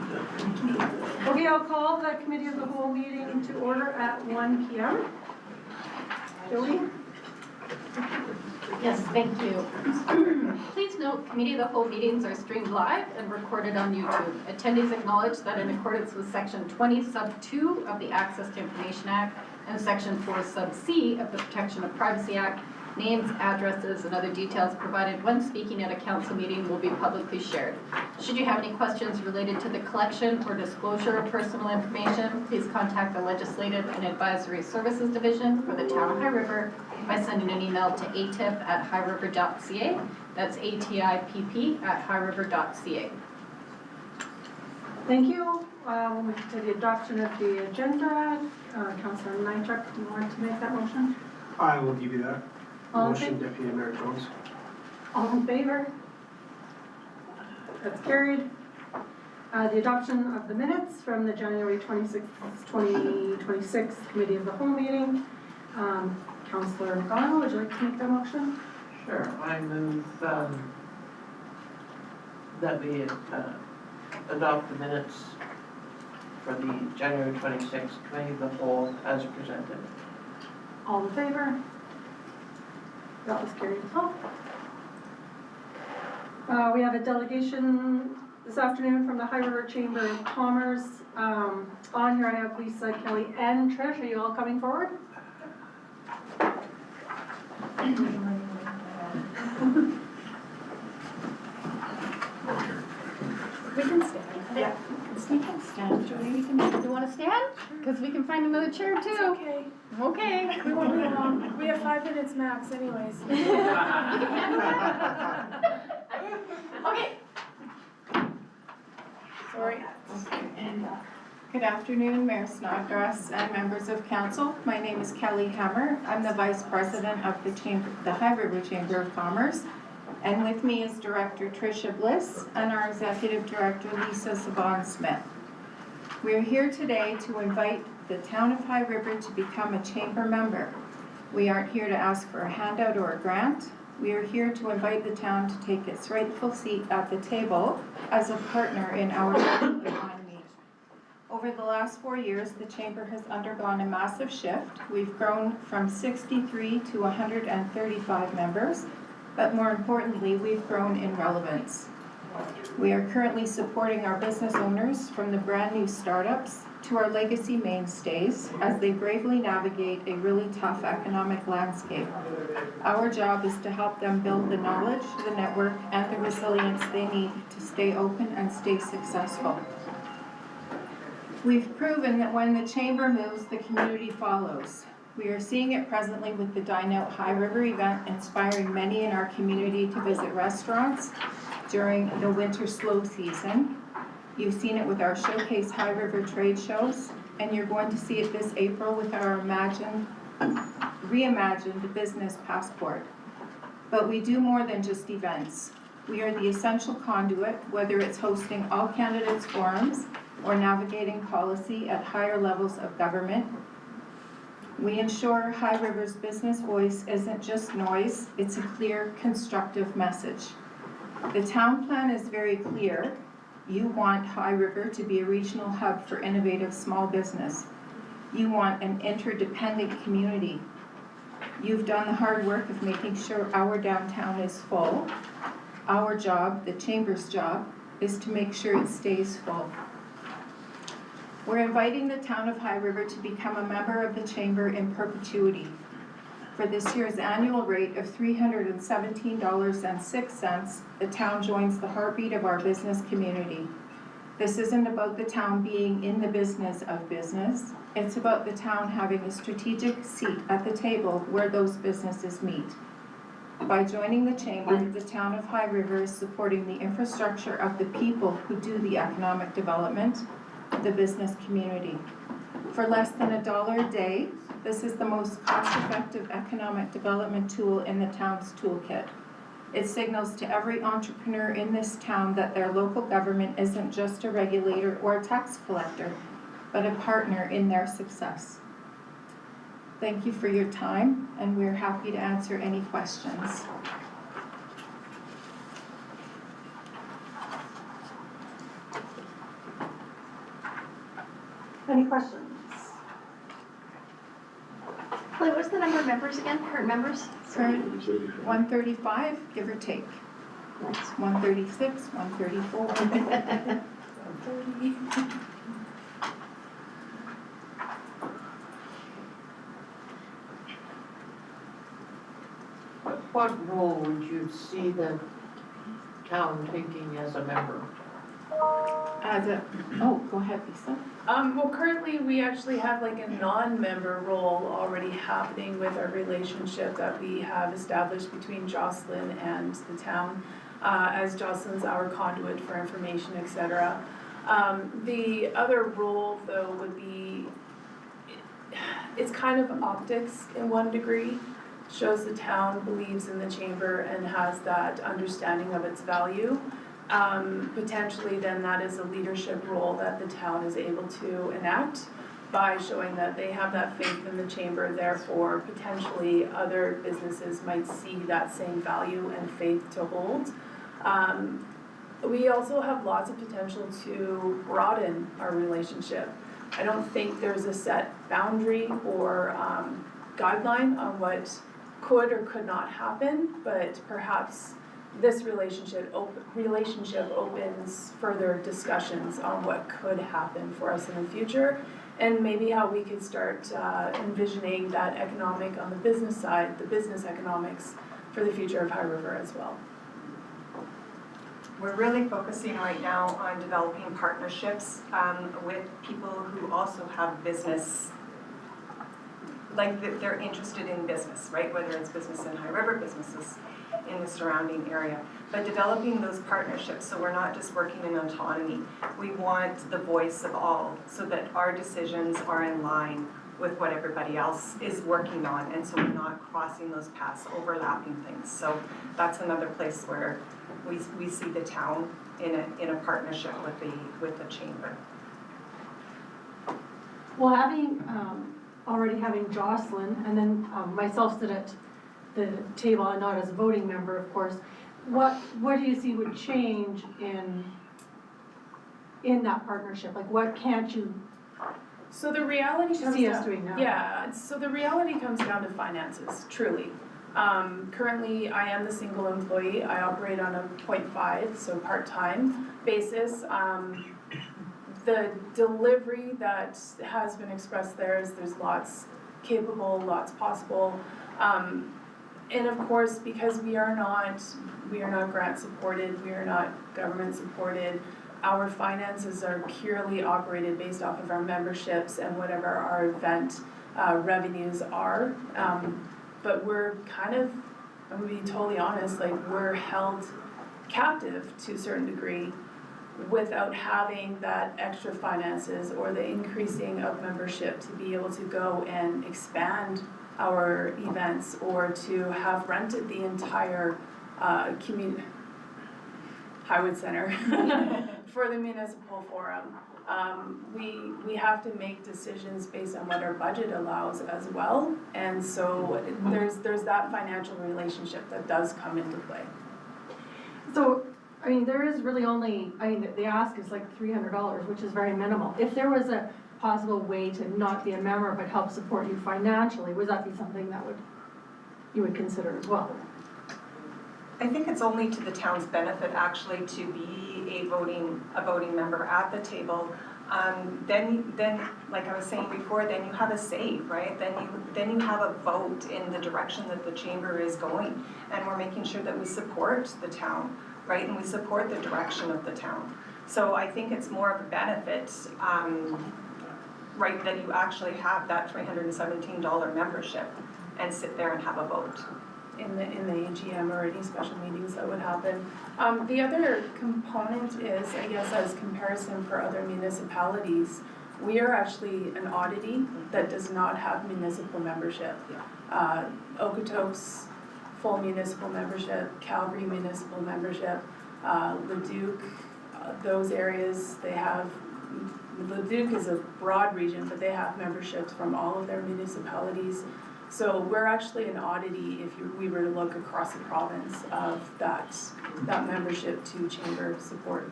Okay, I'll call the committee of the whole meeting to order at 1 p.m. Jody? Yes, thank you. Please note, committee of the whole meetings are streamed live and recorded on YouTube. Attendees acknowledge that in accordance with Section 20 Sub 2 of the Access to Information Act and Section 4 Sub C of the Protection of Privacy Act, names, addresses, and other details provided when speaking at a council meeting will be publicly shared. Should you have any questions related to the collection or disclosure of personal information, please contact the Legislative and Advisory Services Division for the Town of High River by sending an email to atip@highriver.ca. That's ATIPP@highriver.ca. Thank you. We'll move to the adoption of the agenda. Councillor Nychuk, do you want to make that motion? I will give you that. All in Motion, favor? Deputy Mayor Jones. All in favor? That's carried. The adoption of the minutes from the January 26th, 2026 Committee of the Whole meeting. Councillor McConnell, would you like to make that motion? Sure, I move that we adopt the minutes for the January 26th Committee of the Whole as presented. All in favor? That was carried. We have a delegation this afternoon from the High River Chamber of Commerce. On here I have Lisa, Kelly, and Trish. Are you all coming forward? We can stand. Yeah. We can stand, Jody. You want to stand? Because we can find another chair too. It's okay. Okay. We won't be long. We have 5 minutes max anyways. Okay. Sorry. Good afternoon, Mayor Snodgrass and members of council. My name is Kelly Hammer. I'm the Vice President of the High River Chamber of Commerce. And with me is Director Tricia Bliss and our Executive Director Lisa Saban-Smith. We are here today to invite the Town of High River to become a chamber member. We aren't here to ask for a handout or a grant. We are here to invite the town to take its rightful seat at the table as a partner in our local economy. Over the last 4 years, the chamber has undergone a massive shift. We've grown from 63 to 135 members, but more importantly, we've grown in relevance. We are currently supporting our business owners from the brand new startups to our legacy mainstays as they bravely navigate a really tough economic landscape. Our job is to help them build the knowledge, the network, and the resilience they need to stay open and stay successful. We've proven that when the chamber moves, the community follows. We are seeing it presently with the Dine Out High River event, inspiring many in our community to visit restaurants during the winter slow season. You've seen it with our Showcase High River trade shows, and you're going to see it this April with our reimagined business passport. But we do more than just events. We are the essential conduit, whether it's hosting all candidates forums or navigating policy at higher levels of government. We ensure High River's business voice isn't just noise, it's a clear, constructive message. The town plan is very clear. You want High River to be a regional hub for innovative small business. You want an interdependent community. You've done the hard work of making sure our downtown is full. Our job, the chamber's job, is to make sure it stays full. We're inviting the town of High River to become a member of the chamber in perpetuity. For this year's annual rate of $317.06, the town joins the heartbeat of our business community. This isn't about the town being in the business of business. It's about the town having a strategic seat at the table where those businesses meet. By joining the chamber, the town of High River is supporting the infrastructure of the people who do the economic development, the business community. For less than $1 a day, this is the most cost-effective economic development tool in the town's toolkit. It signals to every entrepreneur in this town that their local government isn't just a regulator or a tax collector, but a partner in their success. Thank you for your time, and we're happy to answer any questions. Any questions? Wait, what's the number of members again, current members? Current 135, give or take. Nice. 136, 134. What role would you see the town taking as a member? Go ahead, Lisa. Well, currently, we actually have like a non-member role already happening with our relationship that we have established between Jocelyn and the town, as Jocelyn's our conduit for information, et cetera. The other role, though, would be, it's kind of optics in one degree. Shows the town believes in the chamber and has that understanding of its value. Potentially then that is a leadership role that the town is able to enact by showing that they have that faith in the chamber, therefore potentially other businesses might see that same value and faith to hold. We also have lots of potential to broaden our relationship. I don't think there's a set boundary or guideline on what could or could not happen, but perhaps this relationship opens further discussions on what could happen for us in the future, and maybe how we could start envisioning that economic on the business side, the business economics for the future of High River as well. We're really focusing right now on developing partnerships with people who also have business, like they're interested in business, right? Whether it's business in High River, businesses in the surrounding area. But developing those partnerships, so we're not just working in autonomy. We want the voice of all so that our decisions are in line with what everybody else is working on, and so we're not crossing those paths, overlapping things. So that's another place where we see the town in a partnership with the chamber. Well, already having Jocelyn, and then myself sit at the table, and not as a voting member, of course, what do you see would change in that partnership? Like, what can't you So the reality comes see down, us doing now? Yeah, so the reality comes down to finances, truly. Currently, I am the single employee. I operate on a 0.5, so part-time basis. The delivery that has been expressed there's lots capable, lots possible. And of course, because we are not grant supported, we are not government supported, our finances are purely operated based off of our memberships and whatever our event revenues are. But we're kind of, I'm gonna be totally honest, like we're held captive to a certain degree without having that extra finances or the increasing of membership to be able to go and expand our events or to have rented the entire community Highwood Center for the municipal forum. We have to make decisions based on what our budget allows as well, and so there's that financial relationship that does come into play. So, I mean, there is really only, the ask is like $300, which is very minimal. If there was a possible way to not be a member but help support you financially, would that be something that you would consider as well? I think it's only to the town's benefit actually to be a voting member at the table. Then, like I was saying before, then you have a say, right? Then you have a vote in the direction that the chamber is going, and we're making sure that we support the town, right? And we support the direction of the town. So I think it's more of a benefit, right, that you actually have that $317 membership and sit there and have a vote. In the AGM or any special meetings that would happen. The other component is, I guess, as comparison for other municipalities, we are actually an oddity that does not have municipal membership. Okotoks, full municipal membership, Calgary municipal membership, Leduc, those areas, they have, Leduc is a broad region, but they have memberships from all of their municipalities. So we're actually an oddity if we were to look across the province of that membership to chamber support.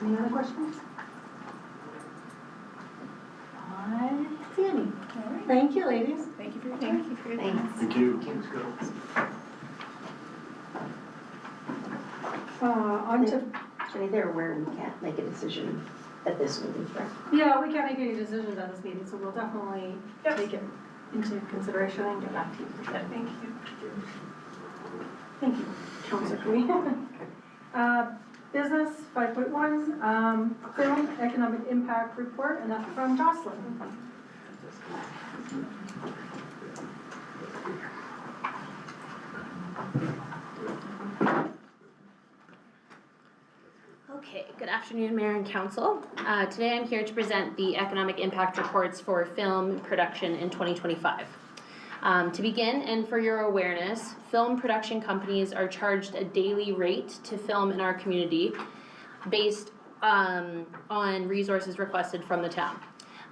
Any other questions? I don't see any. All right, Thank you, ladies. thank you for your time. Thank you for your time. Thanks. Thank you. On to, Actually, they're aware we can't make a decision at this meeting, correct? yeah, we can't make any decisions at this meeting, so we'll definitely Yes. take it into consideration and get back to you. Thank you. Thank you, Councillor Cooey. Business 5.1, film economic impact report, and that's from Jocelyn. Okay, good afternoon, Mayor and Council. Today I'm here to present the economic impact reports for film production in 2025. To begin, and for your awareness, film production companies are charged a daily rate to film in our community based on resources requested from the town.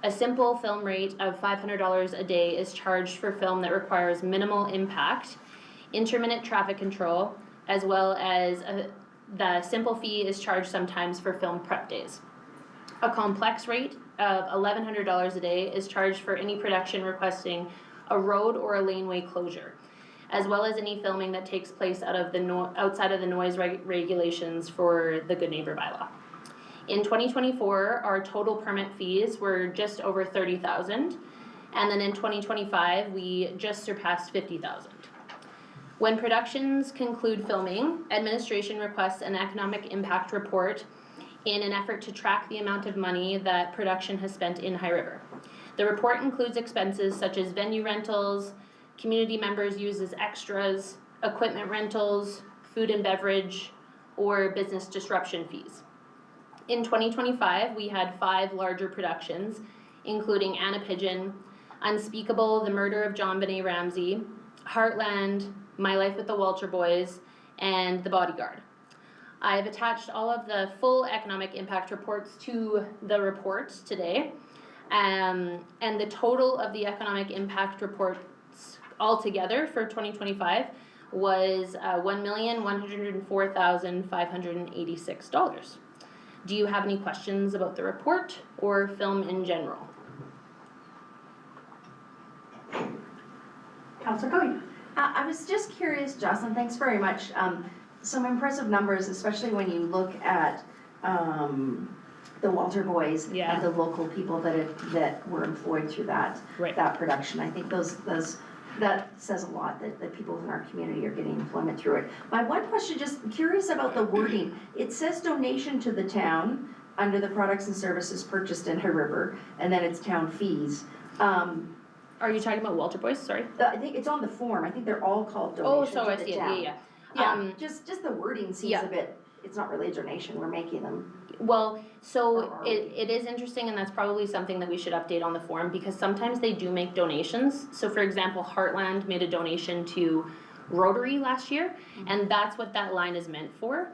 A simple film rate of $500 a day is charged for film that requires minimal impact, intermittent traffic control, as well as the simple fee is charged sometimes for film prep days. A complex rate of $1,100 a day is charged for any production requesting a road or a laneway closure, as well as any filming that takes place outside of the noise regulations for the Good Neighbor bylaw. In 2024, our total permit fees were just over $30,000, and then in 2025, we just surpassed $50,000. When productions conclude filming, administration requests an economic impact report in an effort to track the amount of money that production has spent in High River. The report includes expenses such as venue rentals, community members use as extras, equipment rentals, food and beverage, or business disruption fees. In 2025, we had 5 larger productions, including Anna Pigeon, Unspeakable, The Murder of John Benet Ramsey, Heartland, My Life with the Walter Boys, and The Bodyguard. I have attached all of the full economic impact reports to the report today, and the total of the economic impact reports altogether for 2025 was $1,104,586. Do you have any questions about the report or film in general? Councillor Cooey. I was just curious, Jocelyn, thanks very much. Some impressive numbers, especially when you look at the Walter Boys Yeah. and the local people that were employed through that Right. that production. I think that says a lot that people in our community are getting employment through it. My one question, just curious about the wording. It says donation to the town under the products and services purchased in High River, and then it's town fees. Are you talking about Walter Boys? Sorry. I think it's on the form. I think they're all called Oh, donation so to I the see it. town. Yeah. Yeah, just the wording seems yeah. a bit, it's not really a donation, we're making them. Well, so Or are we? it is interesting, and that's probably something that we should update on the form, because sometimes they do make donations. So for example, Heartland made a donation to Rotary last year, and that's what that line is meant for.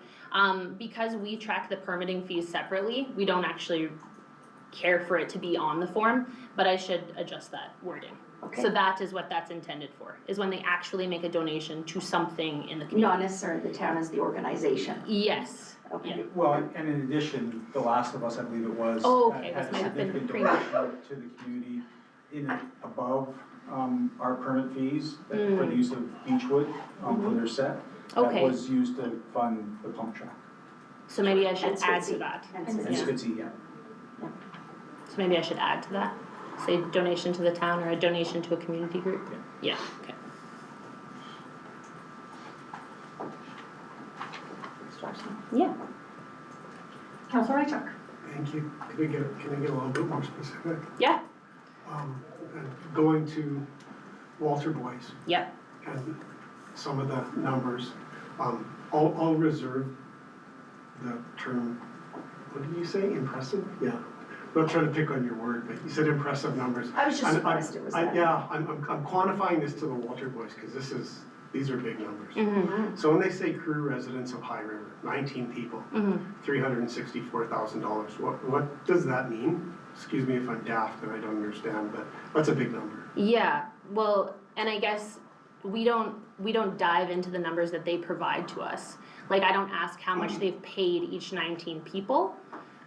Because we track the permitting fees separately, we don't actually care for it to be on the form, but I should adjust that wording. Okay. So that is what that's intended for, is when they actually make a donation to something in the community. Not necessarily the town as the organization. Yes. Okay. Well, and in addition, The Last of Us, I believe it was. Oh, okay, had this a might have been significant previous. donation to the community above our permit fees for the use of Beechwood for their set. Okay. That was used to fund the pump track. So maybe I should And add to Spitzy. that. And And And Spitzy. Spitzy, yeah. So maybe I should add to that, say donation to the town or a donation to a community group? Yeah, okay. Yeah. Councillor Rychuk. Thank you. Can I get a little bit more specific? Yeah. Going to Walter Boys Yep. and some of the numbers, I'll reserve the term, what did you say, impressive? Yeah. I'm not trying to pick on your word, but you said impressive numbers. I was just I'm- surprised it was that. Yeah, I'm quantifying this to the Walter Boys, because these are big numbers. Mm-hmm. So when they say crew residents of High River, 19 people, Mm-hmm. $364,000, what does that mean? Excuse me if I'm daft and I don't understand, but that's a big number. Yeah, well, and I guess we don't dive into the numbers that they provide to us. Like, I don't ask how much they've paid each 19 people.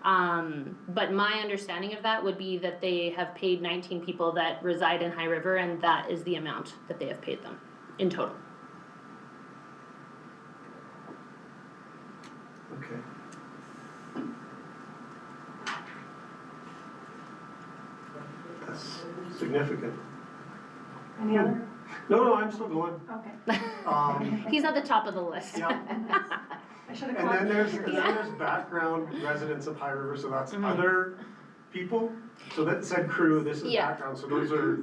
But my understanding of that would be that they have paid 19 people that reside in High River, and that is the amount that they have paid them in total. Okay. That's significant. Any other? No, I'm still going. Okay. He's at the top of the list. Yeah. I should have And caught then you. there's background residents of High River, so that's Mhm. other people. So that said crew, this is Yeah. background, so those are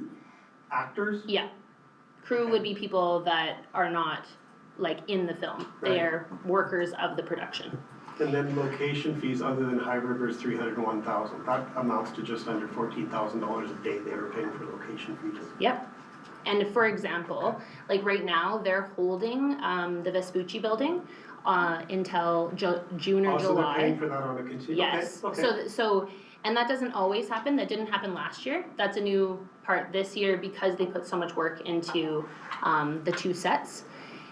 actors? Yeah. Crew would be people that are not like in the film. They Right. are workers of the production. And then location fees other than High River is $301,000. That amounts to just under $14,000 a day they were paying for location fees. Yep. And for example, like right now, they're holding the Vespucci building until June or Oh, so they're July. paying for that on a continue, Yes, okay. so, and that doesn't always happen, that didn't happen last year, that's a new part this year because they put so much work into the two sets,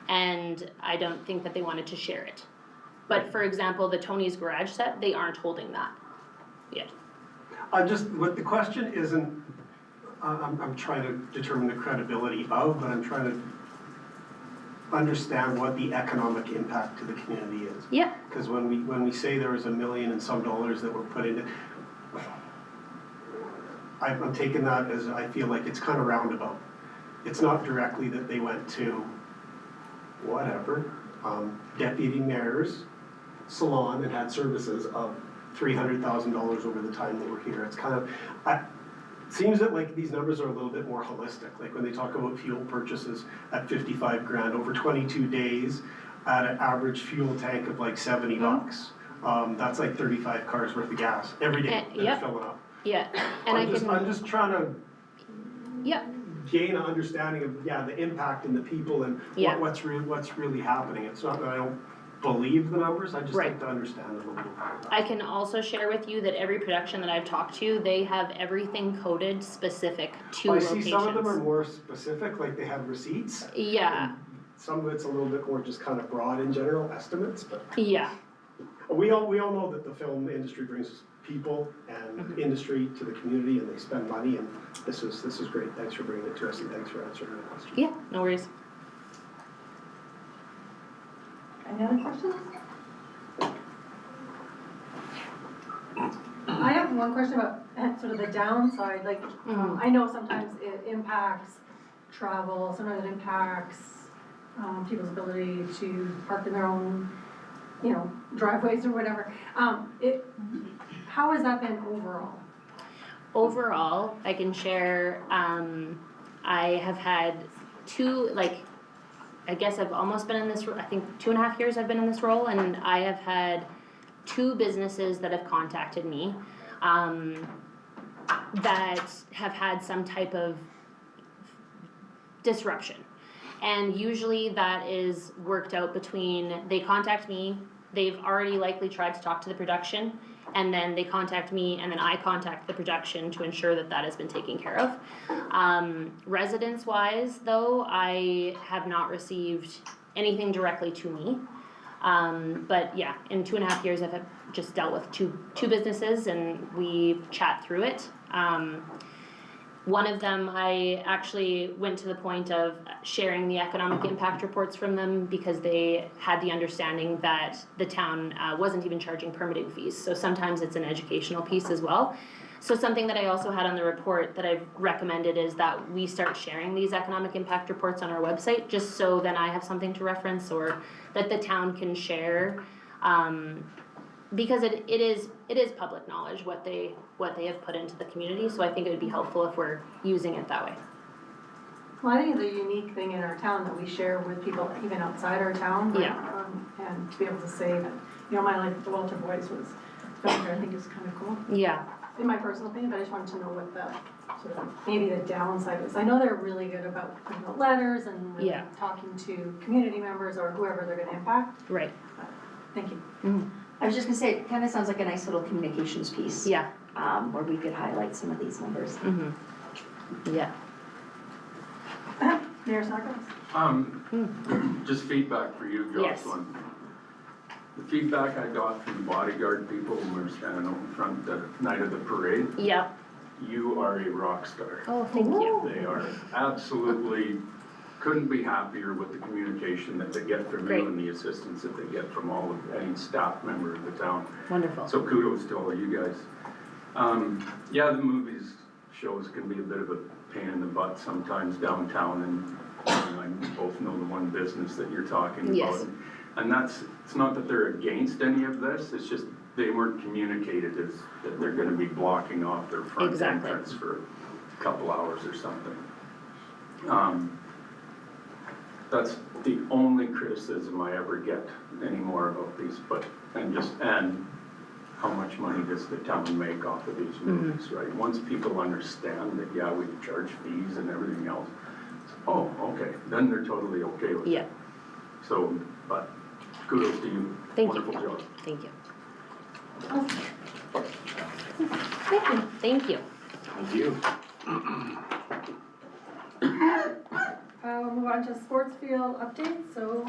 and I don't think that they wanted to share it. But for example, the Tony's Garage set, they aren't holding that yet. What the question isn't, I'm trying to determine the credibility of, but I'm trying to understand what the economic impact to the community is. Yeah. Because when we say there was $1 million and some dollars that were put into, I'm taking that as, I feel like it's kind of roundabout. It's not directly that they went to whatever, deputy mayor's salon and had services of $300,000 over the time they were here. It's kind of, seems that like these numbers are a little bit more holistic, like when they talk about fuel purchases at 55 grand over 22 days at an average fuel tank of like $70. That's like 35 cars worth of gas every day that Yep. are filling up. Yeah, and I'm just trying to Yep. gain an understanding of, the impact and the people and Yeah. what's really happening. It's not that I don't believe the numbers, I just Right. like to understand them a little better. I can also share with you that every production that I've talked to, they have everything coded specific to I locations. see some of them are more specific, like they have receipts. Yeah, Some of it's a little bit more just kind of broad in general estimates, but yeah, we all know that the film industry brings people and industry to the community and they spend money, and this is great. Thanks for bringing it to us and thanks for answering the question. yeah, no worries. Any other questions? I have one question about sort of the downside, like, I know sometimes it impacts travel, sometimes it impacts people's ability to park in their own, driveways or whatever. How has that been overall? Overall, I can share, I have had I guess I've almost been in this, I think 2.5 years I've been in this role, and I have had 2 businesses that have contacted me that have had some type of disruption. And usually that is worked out between, they contact me, they've already likely tried to talk to the production, and then they contact me, and then I contact the production to ensure that that has been taken care of. Residence-wise, though, I have not received anything directly to me. But yeah, in 2.5 years, I've just dealt with two businesses, and we chat through it. One of them, I actually went to the point of sharing the economic impact reports from them because they had the understanding that the town wasn't even charging permitting fees. So sometimes it's an educational piece as well. So something that I also had on the report that I've recommended is that we start sharing these economic impact reports on our website, just so then I have something to reference or that the town can share. Because it is public knowledge what they have put into the community, so I think it would be helpful if we're using it that way. Well, I think it's a unique thing in our town that we share with people even outside our town. Yeah. And to be able to say that, my life with the Walter Boys was filmed here, I think is kind of cool. Yeah. In my personal opinion, but I just wanted to know what the sort of, maybe the downside is. I know they're really good about putting out letters and really Yeah. talking to community members or whoever they're gonna impact. Right. Thank you. I was just gonna say, it kind of sounds like a nice little communications piece. Yeah. Where we could highlight some of these numbers. Yeah. Mayor Snodgrass? Just feedback for you, Yes. Jocelyn. The feedback I got from the bodyguard people when we were standing out in front the night of the parade, Yep. you are a rock star. Oh, thank you. They are absolutely, couldn't be happier with the communication that they get from Great. you and the assistance that they get from all of any staff member of the town. Wonderful. So kudos to all of you guys. Yeah, the movies shows can be a bit of a pain in the butt sometimes downtown, and I both know the one business that you're talking about. Yes. And it's not that they're against any of this, it's just they weren't communicated as that they're gonna be blocking off their front Exactly. entrance for a couple hours or something. That's the only criticism I ever get anymore about these, and how much money does the town make off of these movies, right? Once people understand that, yeah, we charge fees and everything else, oh, okay, then they're totally okay with it. Yeah. So, but kudos to you. Thank you. Wonderful job. Thank you. Thank you. Thank you. Thank you. We'll move on to sports field update, so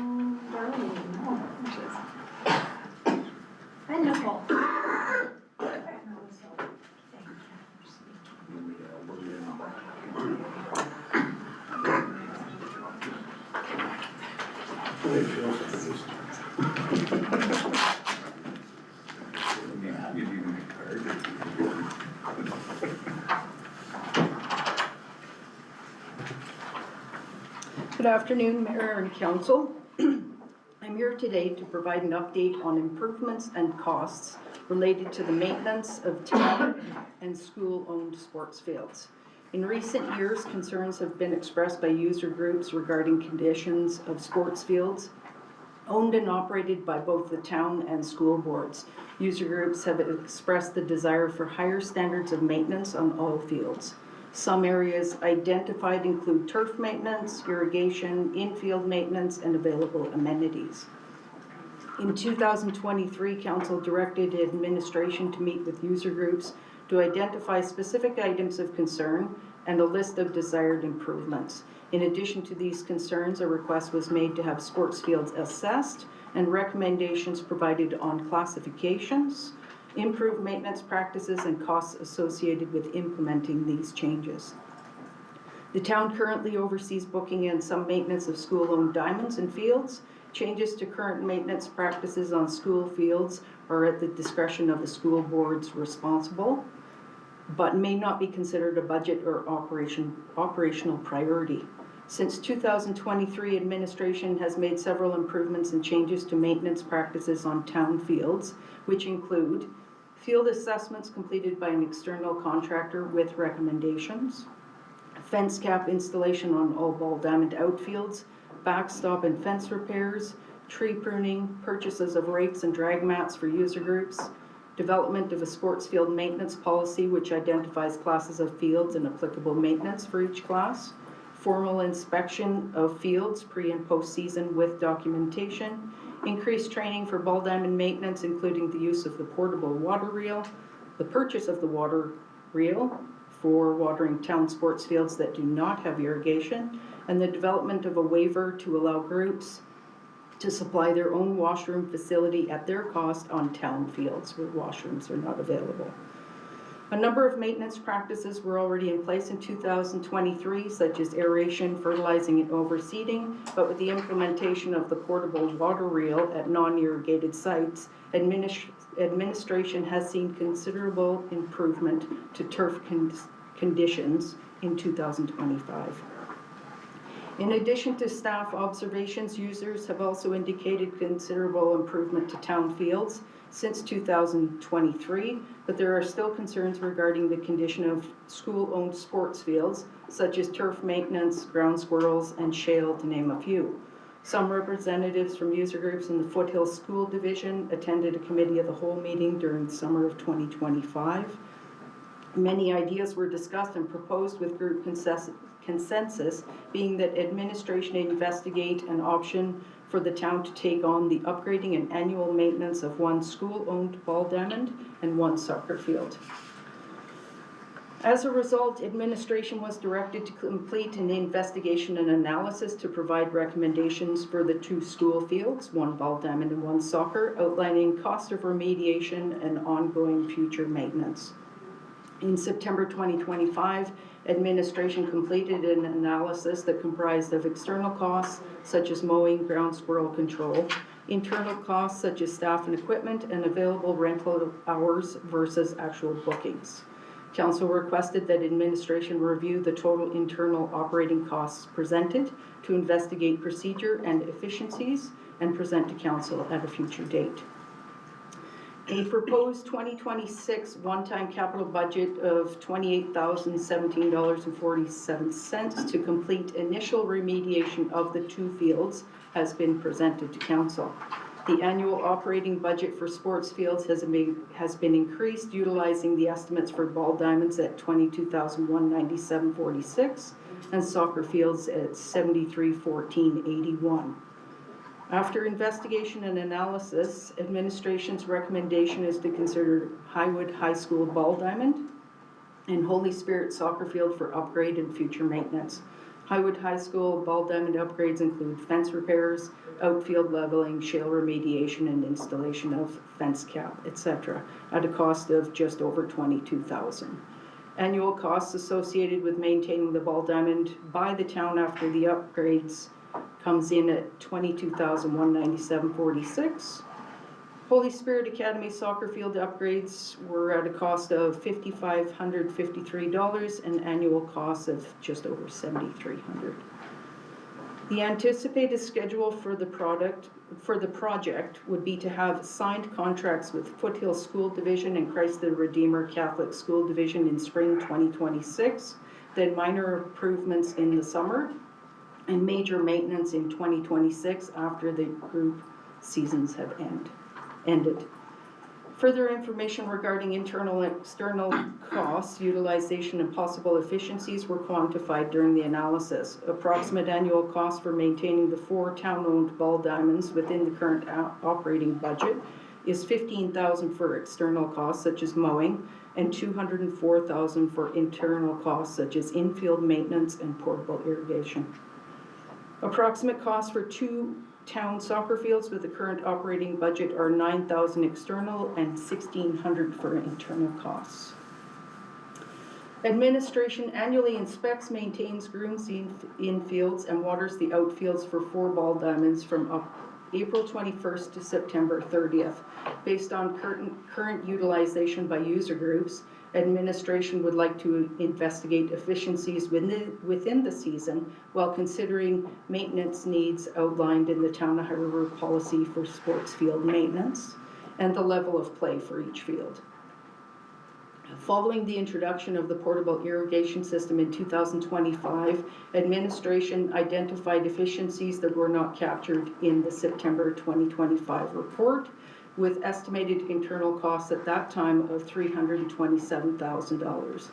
Darlene. And Nicole. Good afternoon, Mayor and Council. I'm here today to provide an update on improvements and costs related to the maintenance of town and school-owned sports fields. In recent years, concerns have been expressed by user groups regarding conditions of sports fields owned and operated by both the town and school boards. User groups have expressed the desire for higher standards of maintenance on all fields. Some areas identified include turf maintenance, irrigation, infield maintenance, and available amenities. In 2023, Council directed administration to meet with user groups to identify specific items of concern and a list of desired improvements. In addition to these concerns, a request was made to have sports fields assessed and recommendations provided on classifications, improved maintenance practices, and costs associated with implementing these changes. The town currently oversees booking and some maintenance of school-owned diamonds and fields. Changes to current maintenance practices on school fields are at the discretion of the school boards responsible, but may not be considered a budget or operational priority. Since 2023, administration has made several improvements and changes to maintenance practices on town fields, which include field assessments completed by an external contractor with recommendations, fence cap installation on all ball diamond outfields, backstop and fence repairs, tree pruning, purchases of rakes and drag mats for user groups, development of a sports field maintenance policy which identifies classes of fields and applicable maintenance for each class, formal inspection of fields pre- and post-season with documentation, increased training for ball diamond maintenance, including the use of the portable water reel, the purchase of the water reel for watering town sports fields that do not have irrigation, and the development of a waiver to allow groups to supply their own washroom facility at their cost on town fields where washrooms are not available. A number of maintenance practices were already in place in 2023, such as aeration, fertilizing, and overseeding, but with the implementation of the portable water reel at non-irrigated sites, administration has seen considerable improvement to turf conditions in 2025. In addition to staff observations, users have also indicated considerable improvement to town fields since 2023, but there are still concerns regarding the condition of school-owned sports fields, such as turf maintenance, ground squirrels, and shale, to name a few. Some representatives from user groups in the Foothill School Division attended a committee of the whole meeting during the summer of 2025. Many ideas were discussed and proposed with group consensus being that administration investigate an option for the town to take on the upgrading and annual maintenance of one school-owned ball diamond and one soccer field. As a result, administration was directed to complete an investigation and analysis to provide recommendations for the 2 school fields, 1 ball diamond and 1 soccer, outlining cost of remediation and ongoing future maintenance. In September 2025, administration completed an analysis that comprised of external costs such as mowing, ground squirrel control, internal costs such as staff and equipment, and available rental hours versus actual bookings. Council requested that administration review the total internal operating costs presented to investigate procedure and efficiencies and present to council at a future date. A proposed 2026 one-time capital budget of $28,017.47 to complete initial remediation of the 2 fields has been presented to council. The annual operating budget for sports fields has been increased, utilizing the estimates for ball diamonds at $22,197.46 and soccer fields at $73,1481. After investigation and analysis, administration's recommendation is to consider Highwood High School ball diamond and Holy Spirit soccer field for upgrade and future maintenance. Highwood High School ball diamond upgrades include fence repairs, outfield leveling, shale remediation, and installation of fence cap, etc., at a cost of just over $22,000. Annual costs associated with maintaining the ball diamond by the town after the upgrades comes in at $22,197.46. Holy Spirit Academy soccer field upgrades were at a cost of $5,553 and annual costs of just over $7,300. The anticipated schedule for the project would be to have signed contracts with Foothill School Division and Christ the Redeemer Catholic School Division in spring 2026, then minor improvements in the summer, and major maintenance in 2026 after the group seasons have ended. Further information regarding internal and external costs, utilization, and possible efficiencies were quantified during the analysis. Approximate annual cost for maintaining the 4 town-owned ball diamonds within the current operating budget is $15,000 for external costs such as mowing and $204,000 for internal costs such as infield maintenance and portable irrigation. Approximate costs for 2 town soccer fields with the current operating budget are $9,000 external and $1,600 for internal costs. Administration annually inspects, maintains, grooms the infields, and waters the outfields for 4 ball diamonds from April 21st to September 30th. Based on current utilization by user groups, administration would like to investigate efficiencies within the season while considering maintenance needs outlined in the Town of High River policy for sports field maintenance and the level of play for each field. Following the introduction of the portable irrigation system in 2025, administration identified efficiencies that were not captured in the September 2025 report, with estimated internal costs at that time of $327,000.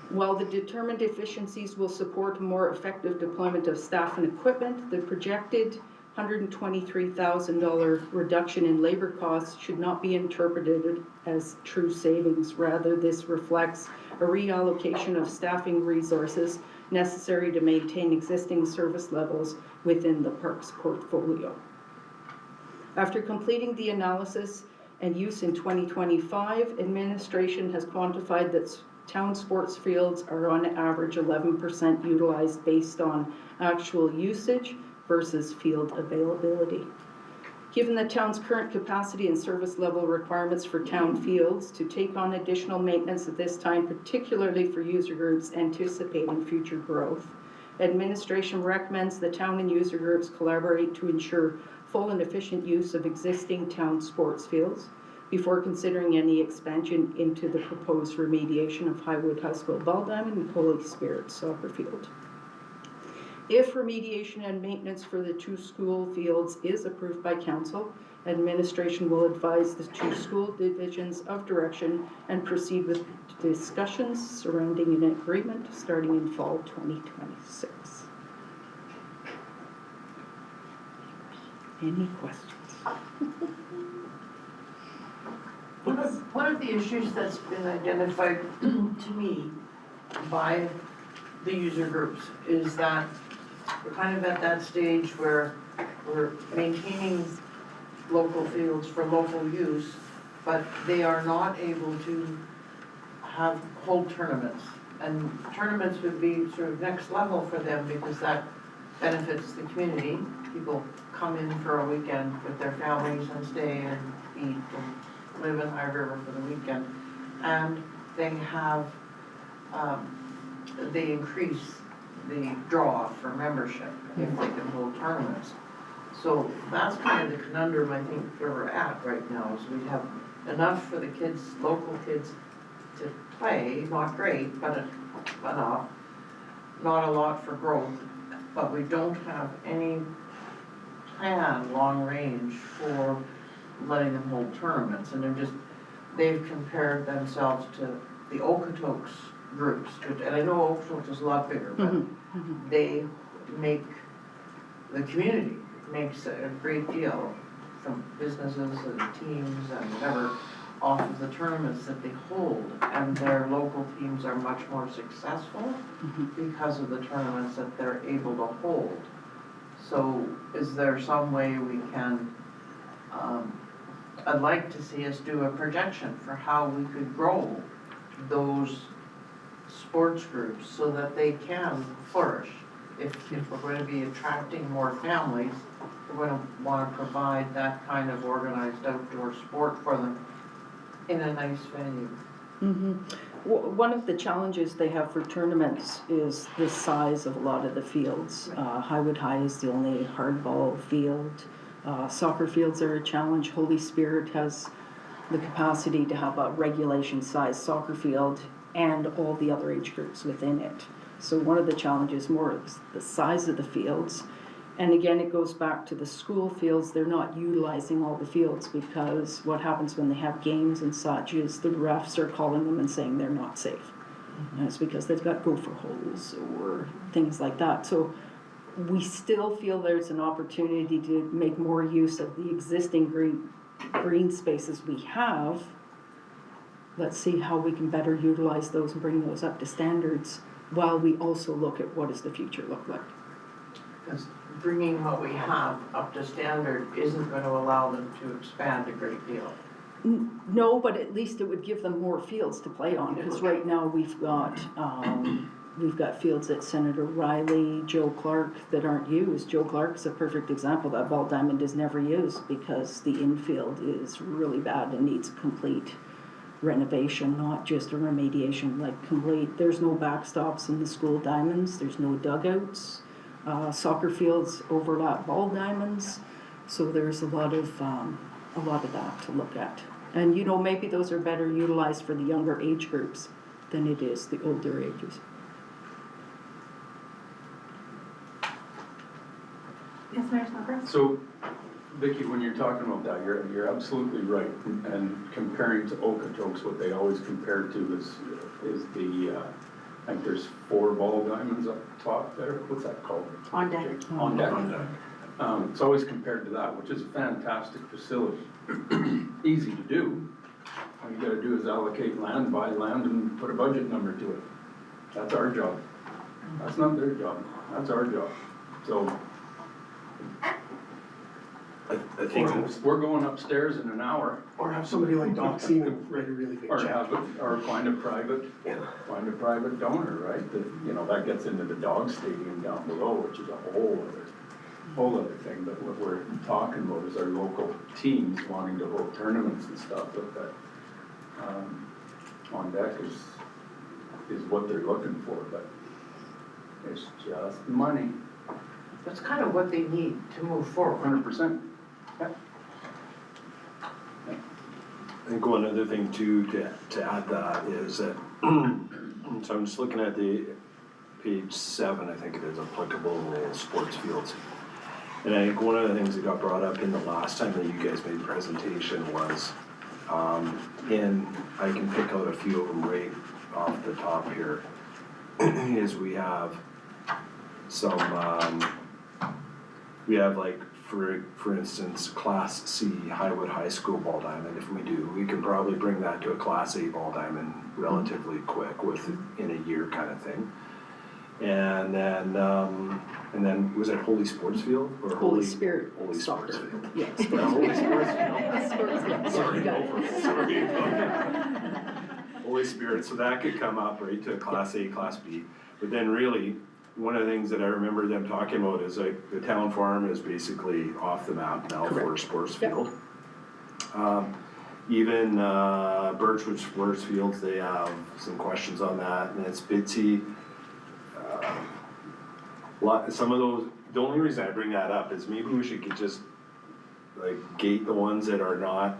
While the determined efficiencies will support more effective deployment of staff and equipment, the projected $123,000 reduction in labor costs should not be interpreted as true savings. Rather, this reflects a reallocation of staffing resources necessary to maintain existing service levels within the parks portfolio. After completing the analysis and use in 2025, administration has quantified that town sports fields are on average 11% utilized based on actual usage versus field availability. Given the town's current capacity and service level requirements for town fields, to take on additional maintenance at this time, particularly for user groups anticipating future growth, administration recommends the town and user groups collaborate to ensure full and efficient use of existing town sports fields before considering any expansion into the proposed remediation of Highwood High School ball diamond and Holy Spirit soccer field. If remediation and maintenance for the 2 school fields is approved by council, administration will advise the 2 school divisions of direction and proceed with discussions surrounding an agreement starting in fall 2026. Any questions? One of the issues that's been identified to me by the user groups is that we're kind of at that stage where we're maintaining local fields for local use, but they are not able to hold tournaments. And tournaments would be sort of next level for them because that benefits the community. People come in for a weekend with their families and stay and eat and live in High River for the weekend. And they have, they increase the draw for membership if they can hold tournaments. So that's kind of the conundrum I think where we're at right now, is we have enough for the kids, local kids, to play, not great, but enough. Not a lot for growth, but we don't have any plan, long range, for letting them hold tournaments. And they've compared themselves to the Okotoks groups, and I know Okotoks is a lot bigger, but they make, the community makes a great deal from businesses and teams and whatever off of the tournaments that they hold, and their local teams are much more successful because of the tournaments that they're able to hold. So is there some way we can, I'd like to see us do a projection for how we could grow those sports groups so that they can flourish. If we're going to be attracting more families, we're going to want to provide that kind of organized outdoor sport for them in a nice venue. One of the challenges they have for tournaments is the size of a lot of the fields. Highwood High is the only hardball field. Soccer fields are a challenge. Holy Spirit has the capacity to have a regulation-sized soccer field and all the other age groups within it. So one of the challenges more is the size of the fields. And again, it goes back to the school fields. They're not utilizing all the fields because what happens when they have games and such is the refs are calling them and saying they're not safe. And it's because they've got gopher holes or things like that. So we still feel there's an opportunity to make more use of the existing green spaces we have. Let's see how we can better utilize those and bring those up to standards while we also look at what does the future look like. Because bringing what we have up to standard isn't going to allow them to expand a great deal. No, but at least it would give them more fields to play on, because right now we've got fields at Senator Riley, Joe Clark that aren't used. Joe Clark's a perfect example. That ball diamond is never used because the infield is really bad and needs complete renovation, not just a remediation, like complete. There's no backstops in the school diamonds. There's no dugouts. Soccer fields overlap ball diamonds, so there's a lot of that to look at. And you know, maybe those are better utilized for the younger age groups than it is the older ages. Yes, Mayor Snodgrass? So, Vicki, when you're talking about that, you're absolutely right. And comparing to Okotoks, what they always compare to is the I think there's 4 ball diamonds up top there. What's that called? On deck. On deck. It's always compared to that, which is a fantastic facility. Easy to do. All you gotta do is allocate land, buy land, and put a budget number to it. That's our job. That's not their job. That's our job. So I think we're going upstairs in an hour. or have somebody like Doc Seaman write a really big check. Or find a private donor, right? That, that gets into the dog stadium down below, which is a whole other thing. But what we're talking about is our local teams wanting to hold tournaments and stuff, but that on deck is what they're looking for, but it's just money. That's kind of what they need to move forward. 100%. I think one other thing too to add that is that, so I'm just looking at the page 7, I think it is, applicable sports fields. And I think one of the things that got brought up in the last time that you guys made the presentation was, and I can pick out a few of them right off the top here, is we have some, we have like for instance, Class C Highwood High School ball diamond, if we do, we can probably bring that to a Class A ball diamond relatively quick in a year kind of thing. And then was it Holy Sports Field or Holy Spirit Holy Soccer. Sports Field? Yeah, Yeah, Holy Sports Field. Sports Field. Sorry, You got it. sorry. Holy Spirit, so that could come up right to a Class A, Class B. But then really, one of the things that I remember them talking about is like the town farm is basically off the map now for a sports Yep. field. Even Birchwood Sports Fields, they have some questions on that, and it's Bitsy. Some of those, the only reason I bring that up is maybe we should just like gate the ones that are not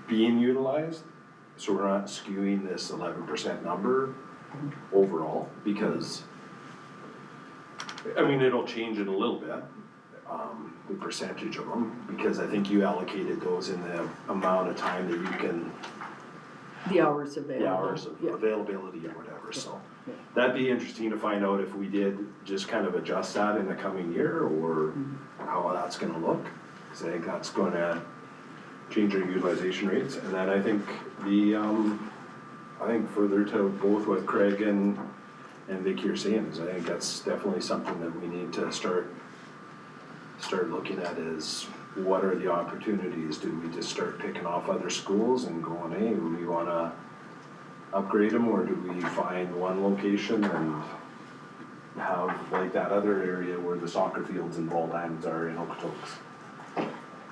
being utilized, so we're not skewing this 11% number overall, because I mean, it'll change it a little bit, the percentage of them, because I think you allocated those in the amount of time that you can, The hours available. the hours of Yeah. availability or whatever, so. That'd be interesting to find out if we did just kind of adjust that in the coming year, or how that's gonna look. Cause I think that's gonna change our utilization rates, and then I think I think further to both what Craig and Vicky are saying is I think that's definitely something that we need to start looking at is what are the opportunities? Do we just start picking off other schools and going, hey, do we wanna upgrade them, or do we find one location and have like that other area where the soccer fields and ball diamonds are in Okotoks?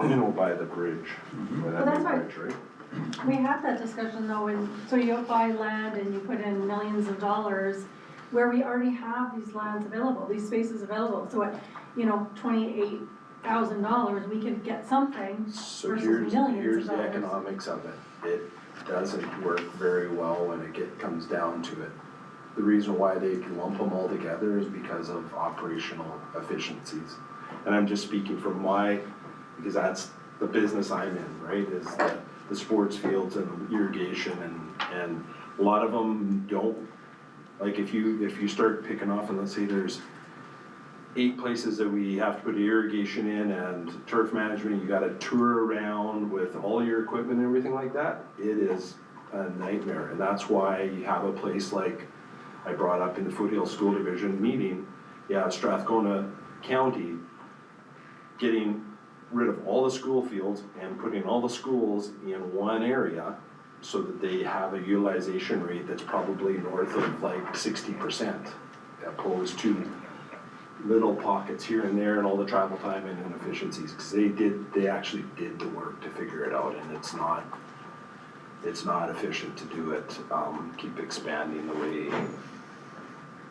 You know, by the bridge, by that Well, new that's bridge, right? We had that discussion though, and so you buy land and you put in millions of dollars where we already have these lands available, these spaces available. So at, $28,000, we could get something So versus here's millions of the dollars. economics of it. It doesn't work very well when it comes down to it. The reason why they can lump them all together is because of operational efficiencies. And I'm just speaking from because that's the business I'm in, right, is the sports fields and irrigation and a lot of them don't, like if you start picking off and let's say there's 8 places that we have to put irrigation in and turf management, you gotta tour around with all your equipment and everything like that, it is a nightmare. And that's why you have a place like I brought up in the Foothill School Division meeting, Strathcona County getting rid of all the school fields and putting all the schools in one area so that they have a utilization rate that's probably north of like 60%, opposed to little pockets here and there and all the travel time and inefficiencies, because they actually did the work to figure it out, and it's not efficient to do it, keep expanding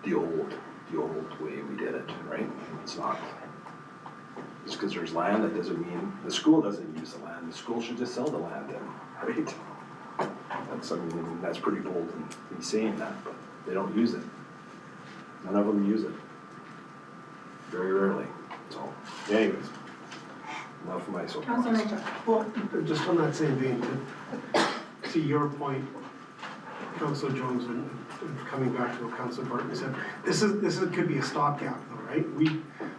the old way we did it, right? It's not, just because there's land, that doesn't mean, the school doesn't use the land, the school should just sell the land then, right? That's pretty bold in me saying that, but they don't use it. None of them use it. Very rarely, so, anyways, enough of my soapbox. Councilor Mitchell. Well, just on that same vein, to your point, Councilor Jones, and coming back to what Councilor Barton said, this could be a stopgap though, right?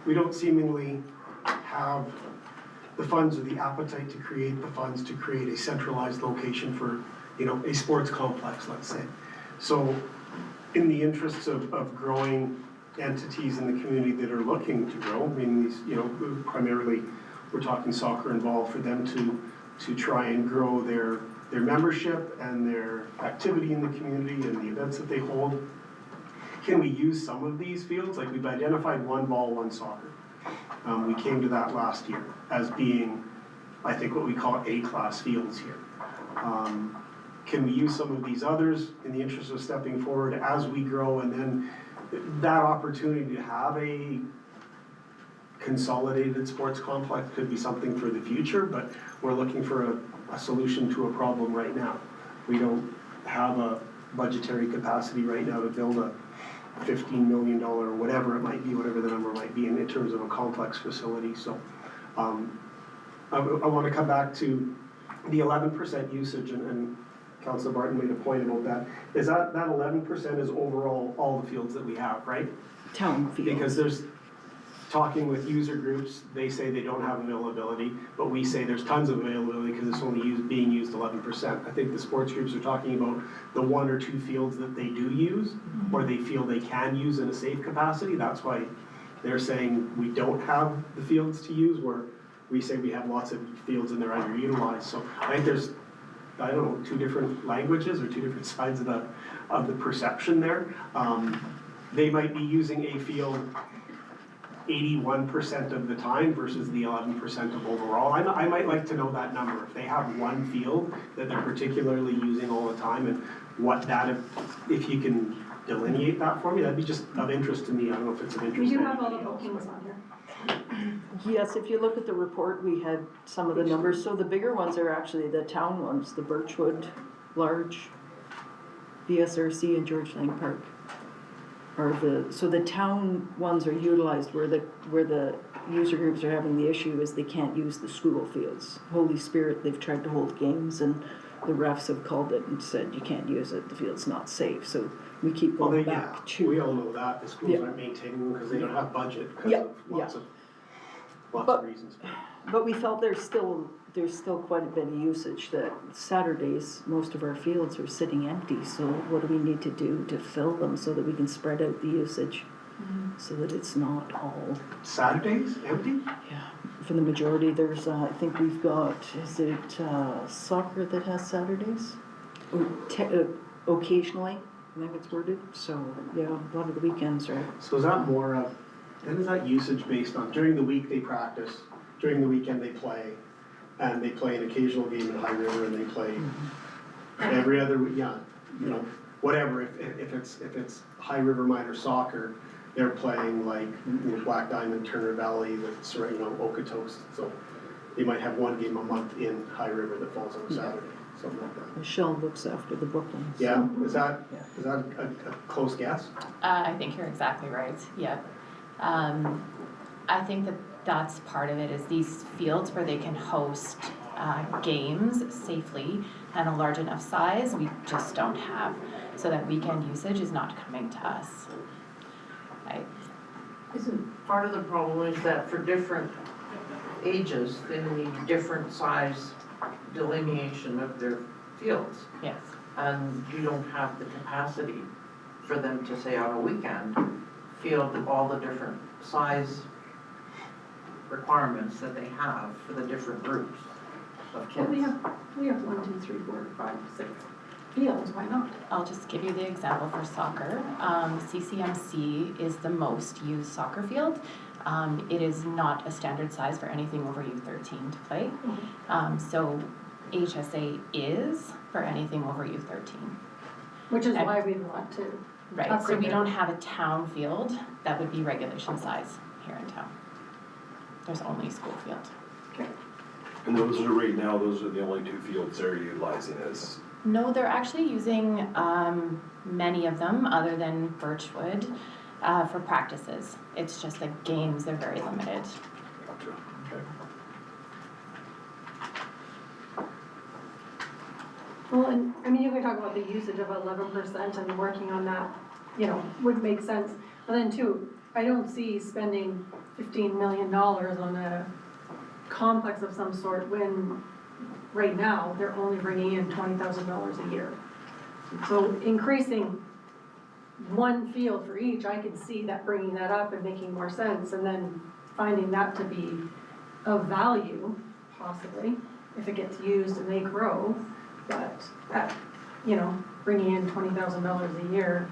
We don't seemingly have the funds or the appetite to create the funds to create a centralized location for, a sports complex, let's say. So in the interests of growing entities in the community that are looking to grow, these, primarily we're talking soccer involved, for them to try and grow their membership and their activity in the community and the events that they hold. Can we use some of these fields? Like we've identified one ball, one soccer. We came to that last year as being, I think, what we call A-class fields here. Can we use some of these others in the interest of stepping forward as we grow, and then that opportunity to have a consolidated sports complex could be something for the future, but we're looking for a solution to a problem right now. We don't have a budgetary capacity right now to build a $15 million or whatever it might be, whatever the number might be in terms of a complex facility. So I want to come back to the 11% usage, and Councilor Barton made a point about that. Is that 11% is overall all the fields that we have, right? Town fields. Because there's talking with user groups, they say they don't have availability, but we say there's tons of availability because it's only being used 11%. I think the sports groups are talking about the 1 or 2 fields that they do use, or they feel they can use in a safe capacity. That's why they're saying we don't have the fields to use, where we say we have lots of fields and they're underutilized. So I think there's, I don't know, 2 different languages or 2 different sides of the perception there. They might be using a field 81% of the time versus the 11% of overall. I might like to know that number. If they have one field that they're particularly using all the time, and what that, if you can delineate that for me, that'd be just of interest to me. I don't know if it's of interest We to do have all the anybody else. bookings on here. Yes, if you look at the report, we had some of the numbers. So the bigger ones are actually the town ones, the Birchwood, Large, BSRC, and George Lang Park. So the town ones are utilized where the user groups are having the issue is they can't use the school fields. Holy Spirit, they've tried to hold games and the refs have called it and said you can't use it, the field's not safe. So we keep going back to. We all know that. The schools aren't maintaining them because they don't have budget because of lots of reasons. But we felt there's still quite a bit of usage, that Saturdays, most of our fields are sitting empty, so what do we need to do to fill them so that we can spread out the usage? So that it's not all. Saturdays, empty? Yeah. For the majority, there's, I think we've got, is it soccer that has Saturdays? Occasionally, I think it's worded, so yeah, a lot of the weekends are. So is that more of, then is that usage based on, during the week they practice, during the weekend they play, and they play an occasional game in High River, and they play every other, whatever, if it's High River minor soccer, they're playing like Black Diamond, Turner Valley, Okotoks, so they might have one game a month in High River that falls on a Saturday, something like that. Michelle looks after the bookings. Yeah, is that a close guess? I think you're exactly right, yeah. I think that's part of it, is these fields where they can host games safely and a large enough size, we just don't have. So that weekend usage is not coming to us. Isn't part of the problem is that for different ages, they need different size delineation of their fields? Yes. And you don't have the capacity for them to say on a weekend, field all the different size requirements that they have for the different groups of kids. We have 1, 2, 3, 4, 5, 6 fields, why not? I'll just give you the example for soccer. CCMC is the most used soccer field. It is not a standard size for anything over U13 to play. So HSA is for anything over U13. Which is why we want to. Right, so we don't have a town field that would be regulation size here in town. There's only school field. Okay. And those are right now, those are the only 2 fields they're utilizing as. No, they're actually using many of them other than Birchwood for practices. It's just the games, they're very limited. Gotcha, okay. Well, and I mean, you can talk about the usage of 11% and working on that, would make sense. But then too, I don't see spending $15 million on a complex of some sort when right now they're only bringing in $20,000 a year. So increasing one field for each, I could see that bringing that up and making more sense, and then finding that to be of value, possibly, if it gets used and they grow. But at, bringing in $20,000 a year,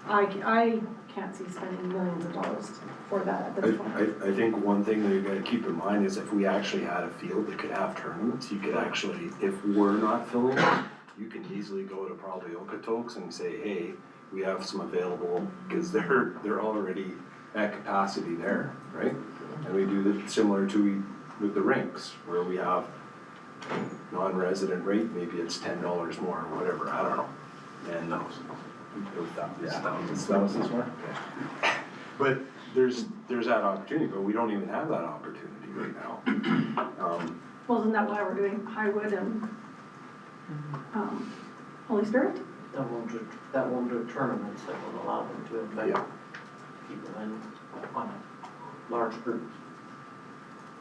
I can't see spending millions of dollars for that at this point. I think one thing that you gotta keep in mind is if we actually had a field that could have tournaments, you could actually, if we're not filling it, you can easily go to probably Okotoks and say, hey, we have some available, because they're already at capacity there, right? And we do the similar to with the rinks, where we have non-resident rate, maybe it's $10 more or whatever, I don't know. And it's thousands more. But there's that opportunity, but we don't even have that opportunity right now. Well, isn't that why we're doing Highwood and Holy Spirit? That won't do tournaments, that won't allow them to invite people in on it. large groups.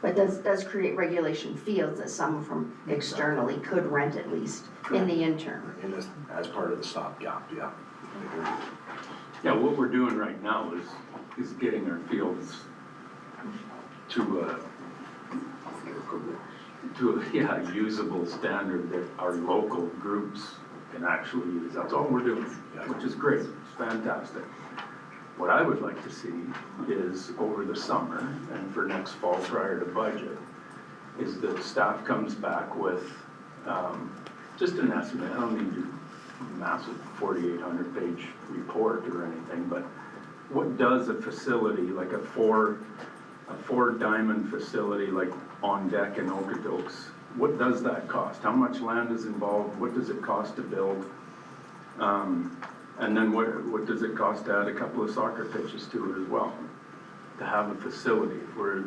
But does create regulation fields that someone from externally could rent at least in the interim. And as part of the stopgap, yeah. I agree. Yeah, what we're doing right now is getting our fields to a usable standard that our local groups can actually use. That's all we're doing, which is great, it's fantastic. What I would like to see is over the summer and for next fall prior to budget, is that staff comes back with just an estimate. I don't need a massive 4,800 page report or anything, but what does a facility like a four diamond facility like on deck in Okotoks, what does that cost? How much land is involved? What does it cost to build? And then what does it cost to add a couple of soccer pitches to it as well? To have a facility where,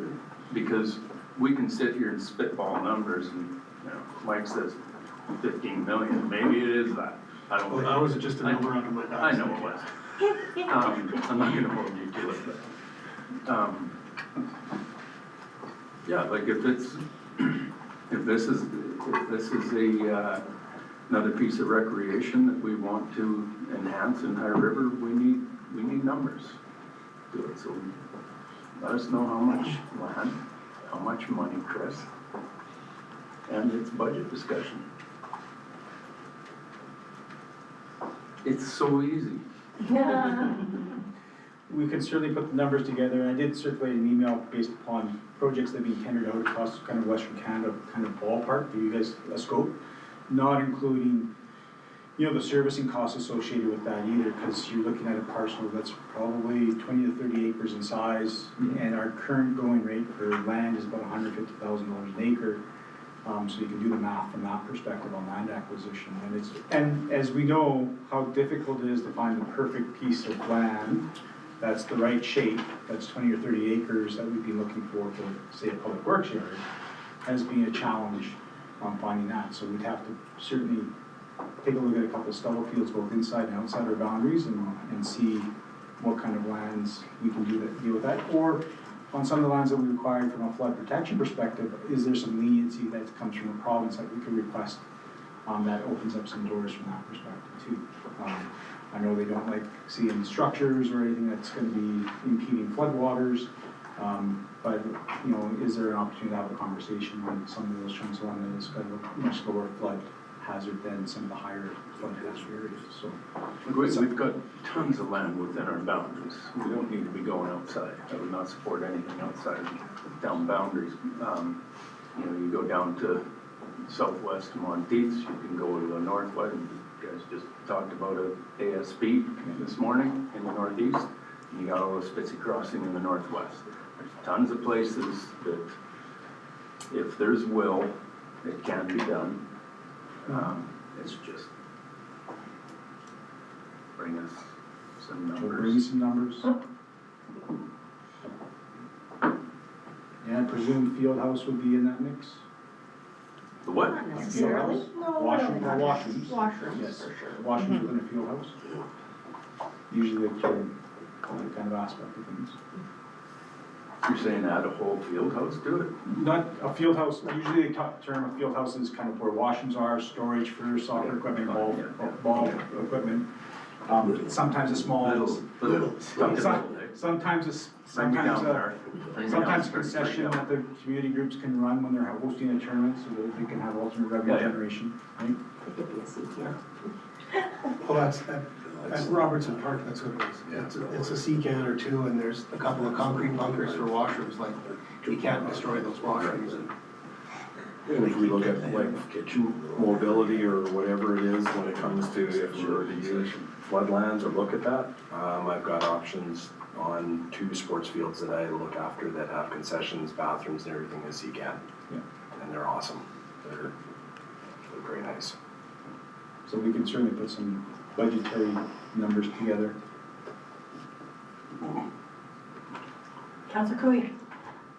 because we can sit here and spitball numbers and, you know, Mike says 15 million, maybe it is that. I don't Well, think. that was just a number out of my back. I know it was. I'm not gonna hold you to it, but, yeah, like if this is another piece of recreation that we want to enhance in High River, we need numbers to it. So let us know how much land, how much money, Chris, and it's budget discussion. It's so easy. We could certainly put the numbers together, and I did circulate an email based upon projects that have been tendered out across kind of Western Canada, kind of ballpark, for you guys, a scope, not including, you know, the servicing costs associated with that either, because you're looking at a parcel that's probably 20 to 30 acres in size, and our current going rate for land is about $150,000 an acre. So you can do the math from that perspective on land acquisition. And as we know how difficult it is to find the perfect piece of land that's the right shape, that's 20 or 30 acres that we'd be looking for, say, a public works yard, as being a challenge on finding that. So we'd have to certainly take a look at a couple of stubble fields, both inside and outside our boundaries, and see what kind of lands we can deal with that. Or on some of the lands that we require from a flood protection perspective, is there some leniency that comes from the province that we could request that opens up some doors from that perspective too. I know they don't like seeing structures or anything that's going to be impeding floodwaters, but you know, is there an opportunity to have a conversation on some of those chunks of land that has got a much lower flood hazard than some of the higher flood hazard areas? So we've got tons of land within our boundaries. We don't need to be going outside. I would not support anything outside of town boundaries. You know, you go down to southwest Monteiths, you can go to the northwest. You guys just talked about a ASP this morning in the northeast, and you got all the Spitzy Crossing in the northwest. There's tons of places that, if there's will, it can be done. It's just bring us some numbers. Bring some numbers. And I presume field house would be in that mix? The what? Not necessarily. Washrooms. Washrooms, Yes, for sure. washrooms within a field house. Usually they carry that kind of aspect of things. You're saying add a whole field house to it? Not a field house, usually they term a field house is kind of where washrooms are, storage for soccer equipment, ball equipment. Sometimes a small. Sometimes a concession that the community groups can run when they're hosting a tournament, so that they can have alternate revenue generation, right? It could be a CTM. Well, at Robertson Park, that's what it is. It's a sea can or two, and there's a couple of concrete bunkers for washrooms, like, you can't destroy those washrooms. And if we look at like mobility or whatever it is when it comes to if we were to use floodlands or look at that, I've got options on 2 sports fields that I look after that have concessions, bathrooms, and everything as you can. Yeah. And they're awesome. They're very nice. So we can certainly put some budgetary numbers together. Councillor Cooey.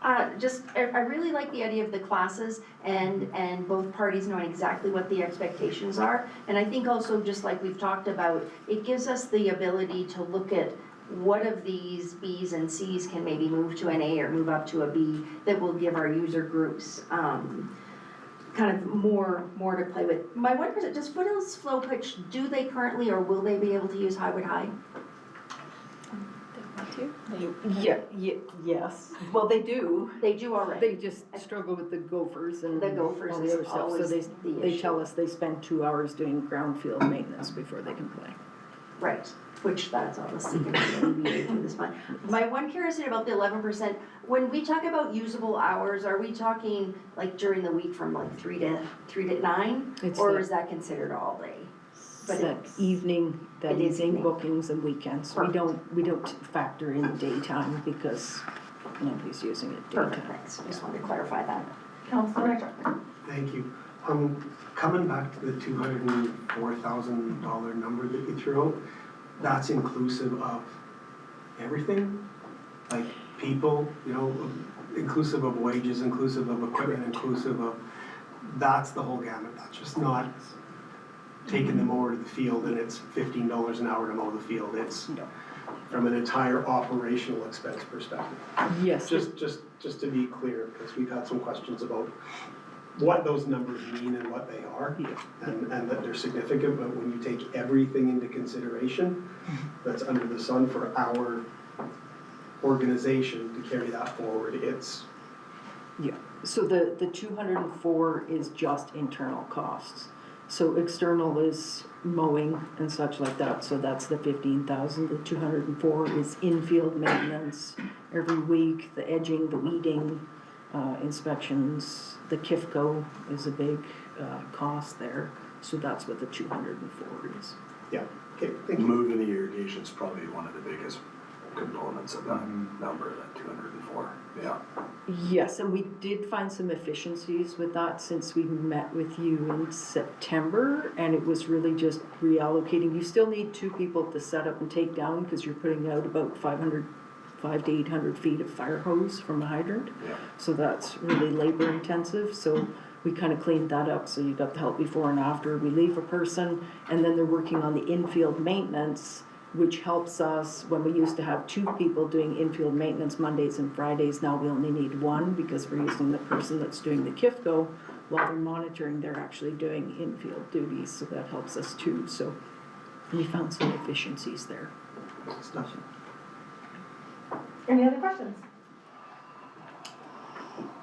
I really like the idea of the classes and both parties knowing exactly what the expectations are. And I think also, just like we've talked about, it gives us the ability to look at what of these Bs and Cs can maybe move to an A or move up to a B that will give our user groups kind of more to play with. My one question, does Foothills Flow Pitch, do they currently or will they be able to use Highwood High? Yes, well, they do. They do already. They just struggle with the Gophers and The Gophers all is the other stuff. So always the they tell issue. us they spend 2 hours doing ground field maintenance before they can play. Right, which that's obviously going to be alleviated through this fund. My one curiosity about the 11%, when we talk about usable hours, are we talking like during the week from like 3 to 9? It's Or the- is that considered all day? But That it's- evening, it is evening. bookings and weekends. Perfect. We don't factor in daytime because nobody's using it daytime. Perfect, thanks, just wanted to clarify that. Councillor Richard. Thank you. Coming back to the $204,000 number that you threw out, that's inclusive of everything? Like people, inclusive of wages, inclusive of equipment, inclusive of, that's the whole gamut. That's just not taking them over to the field and it's $15 an hour to mow the field. It's from an entire operational expense perspective. Yes. Just to be clear, because we've had some questions about what those numbers mean and what they are, and that they're significant, but when you take everything into consideration that's under the sun for our organization to carry that forward, it's... Yeah, so the 204 is just internal costs. So external is mowing and such like that, so that's the 15,000. The 204 is in-field maintenance every week, the edging, the weeding, inspections. The KIFCO is a big cost there, so that's what the 204 is. Yeah, okay, thank you. Moving the irrigation is probably one of the biggest components of that number, that 204, yeah. Yes, and we did find some efficiencies with that since we met with you in September, and it was really just reallocating. You still need 2 people to set up and take down because you're putting out about 500 to 800 feet of fire hose from a hydrant. Yeah. So that's really labor intensive, so we kind of cleaned that up, so you got the help before and after. We leave a person, and then they're working on the infield maintenance, which helps us. When we used to have 2 people doing infield maintenance Mondays and Fridays, now we only need 1 because we're using the person that's doing the KIFCO. While they're monitoring, they're actually doing infield duties, so that helps us too. So we found some efficiencies there. Good stuff. Any other questions?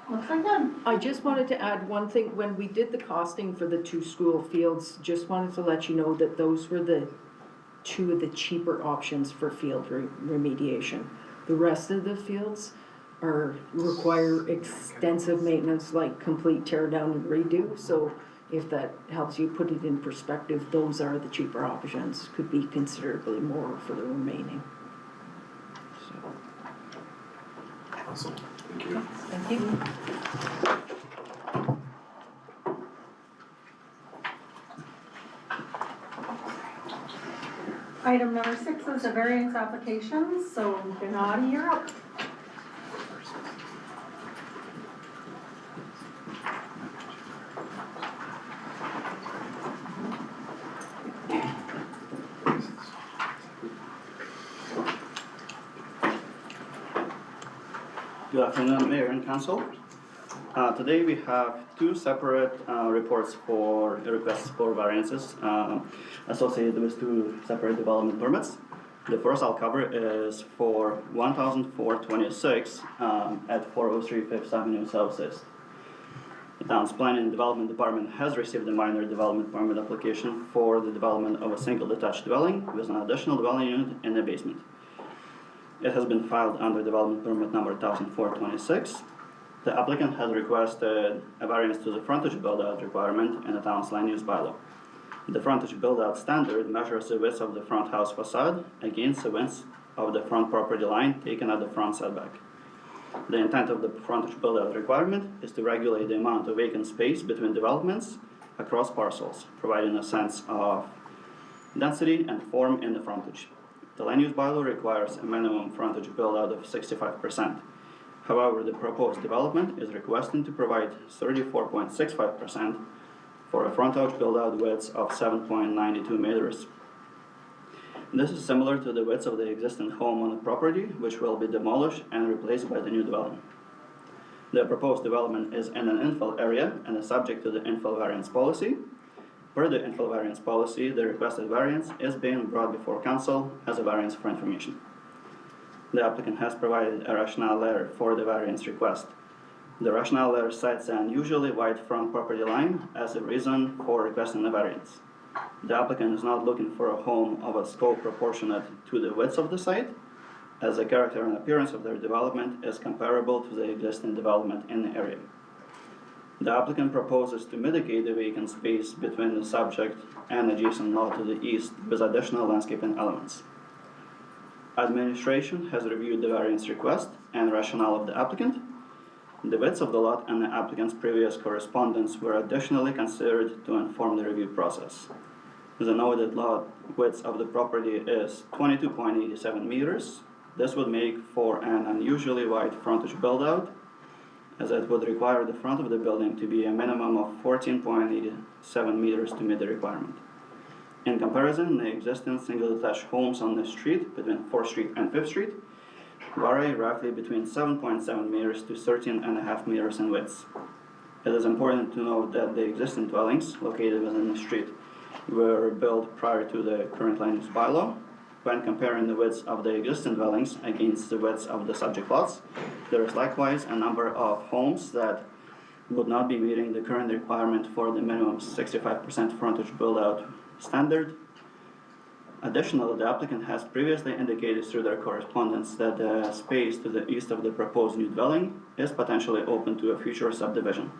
Looks like none. I just wanted to add one thing. When we did the costing for the 2 school fields, just wanted to let you know that those were the 2 of the cheaper options for field remediation. The rest of the fields require extensive maintenance, like complete tear down and redo. So if that helps you put it in perspective, those are the cheaper options. Could be considerably more for the remaining. So. Awesome, thank you. Thank you. Item number 6 is the variance applications, so Gennady, you're up. Good afternoon, Mayor and Council. Today we have 2 separate reports for requests for variances associated with 2 separate development permits. The first I'll cover is for 1,426 at 403 5th Avenue Southeast. The town's Planning and Development Department has received a minor development permit application for the development of a single detached dwelling with an additional dwelling unit in the basement. It has been filed under development permit number 1,426. The applicant has requested a variance to the frontage build-out requirement in the town's land use bylaw. The frontage build-out standard measures the width of the front house facade against the width of the front property line taken at the front setback. The intent of the frontage build-out requirement is to regulate the amount of vacant space between developments across parcels, providing a sense of density and form in the frontage. The land use bylaw requires a minimum frontage build-out of 65%. However, the proposed development is requesting to provide 34.65% for a frontage build-out width of 7.92 meters. This is similar to the width of the existing home on the property, which will be demolished and replaced by the new development. The proposed development is in an infill area and is subject to the infill variance policy. Per the infill variance policy, the requested variance is being brought before council as a variance for information. The applicant has provided a rationale letter for the variance request. The rationale letter cites an unusually wide front property line as a reason for requesting the variance. The applicant is not looking for a home of a scope proportionate to the width of the site, as the character and appearance of their development is comparable to the existing development in the area. The applicant proposes to mitigate the vacant space between the subject and adjacent lot to the east with additional landscaping elements. Administration has reviewed the variance request and rationale of the applicant. The widths of the lot and the applicant's previous correspondence were additionally considered to inform the review process. The noted lot width of the property is 22.87 meters. This would make for an unusually wide frontage build-out, as it would require the front of the building to be a minimum of 14.87 meters to meet the requirement. In comparison, the existing single-detached homes on the street between 4th Street and 5th Street vary roughly between 7.7 meters to 13.5 meters in width. It is important to note that the existing dwellings located within the street were built prior to the current land use bylaw. When comparing the widths of the existing dwellings against the widths of the subject lots, there is likewise a number of homes that would not be meeting the current requirement for the minimum 65% frontage build-out standard. Additionally, the applicant has previously indicated through their correspondence that the space to the east of the proposed new dwelling is potentially open to a future subdivision.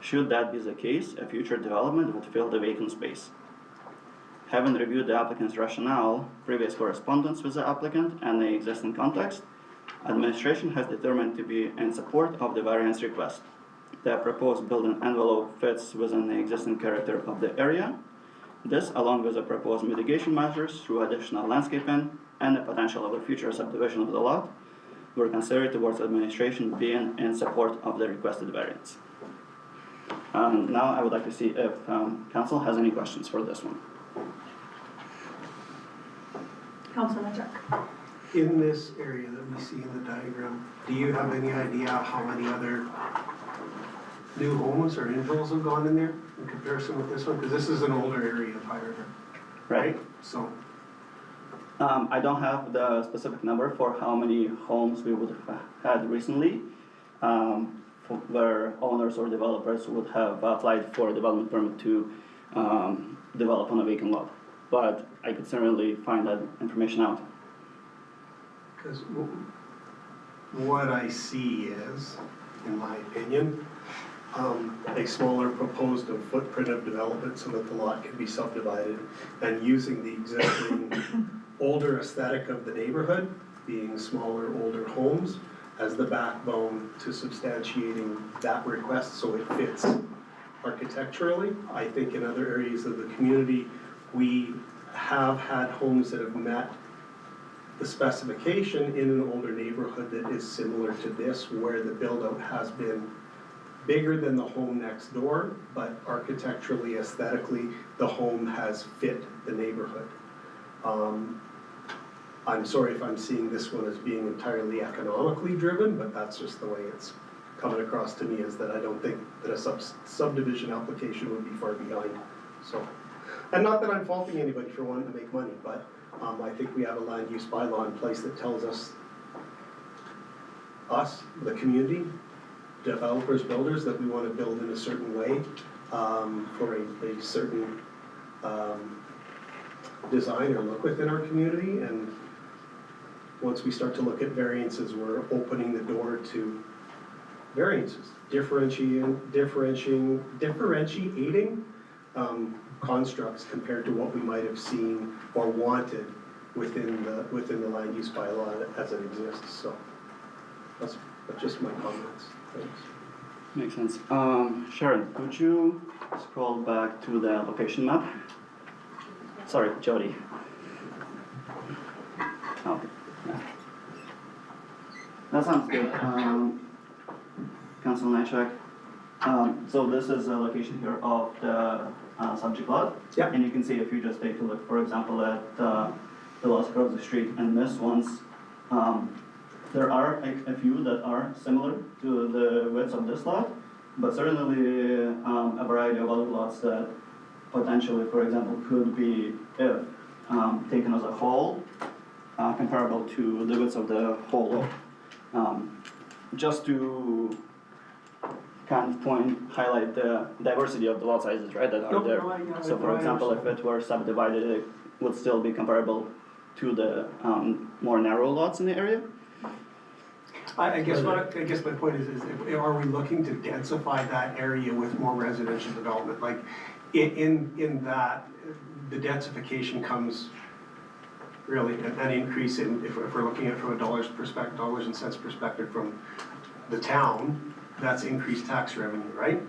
Should that be the case, a future development would fill the vacant space. Having reviewed the applicant's rationale, previous correspondence with the applicant, and the existing context, administration has determined to be in support of the variance request. The proposed building envelope fits within the existing character of the area. This, along with the proposed mitigation measures through additional landscaping and the potential of a future subdivision of the lot, were considered towards administration being in support of the requested variance. Now I would like to see if council has any questions for this one. Councilor Check. In this area that we see in the diagram, do you have any idea how many other new homes or infills have gone in there in comparison with this one? Because this is an older area of High River, right? So. I don't have the specific number for how many homes we would have had recently, where owners or developers would have applied for a development permit to develop on a vacant lot. But I could certainly find that information out. Because what I see is, in my opinion, a smaller proposed footprint of development so that the lot can be subdivided, and using the existing older aesthetic of the neighborhood, being smaller, older homes, as the backbone to substantiating that request so it fits architecturally. I think in other areas of the community, we have had homes that have met the specification in an older neighborhood that is similar to this, where the build-out has been bigger than the home next door, but architecturally, aesthetically, the home has fit the neighborhood. I'm sorry if I'm seeing this one as being entirely economically driven, but that's just the way it's coming across to me, is that I don't think that a subdivision application would be far behind. So, and not that I'm faulting anybody for wanting to make money, but I think we have a land use bylaw in place that tells us, the community, developers, builders, that we want to build in a certain way for a certain design or look within our community. And once we start to look at variances, we're opening the door to variances, differentiating constructs compared to what we might have seen or wanted within the land use bylaw as it exists. So that's just my comments. Thanks. Makes sense. Sharon, could you scroll back to the location map? Sorry, Jody. Okay. That sounds good. Council Nyshak. So this is a location here of the subject lot. Yeah. And you can see if you just take a look, for example, at the lots across the street, and this one's, there are a few that are similar to the width of this lot, but certainly a variety of other lots that potentially, for example, could be, if taken as a whole, comparable to the width of the whole lot. Just to kind of highlight the diversity of the lot sizes, right, that are there. So for example, if it were subdivided, it would still be comparable to the more narrow lots in the area. I guess my point is are we looking to densify that area with more residential development? Like, in that, the densification comes really an increase in, if we're looking at it from a dollars and cents perspective from the town, that's increased tax revenue, right?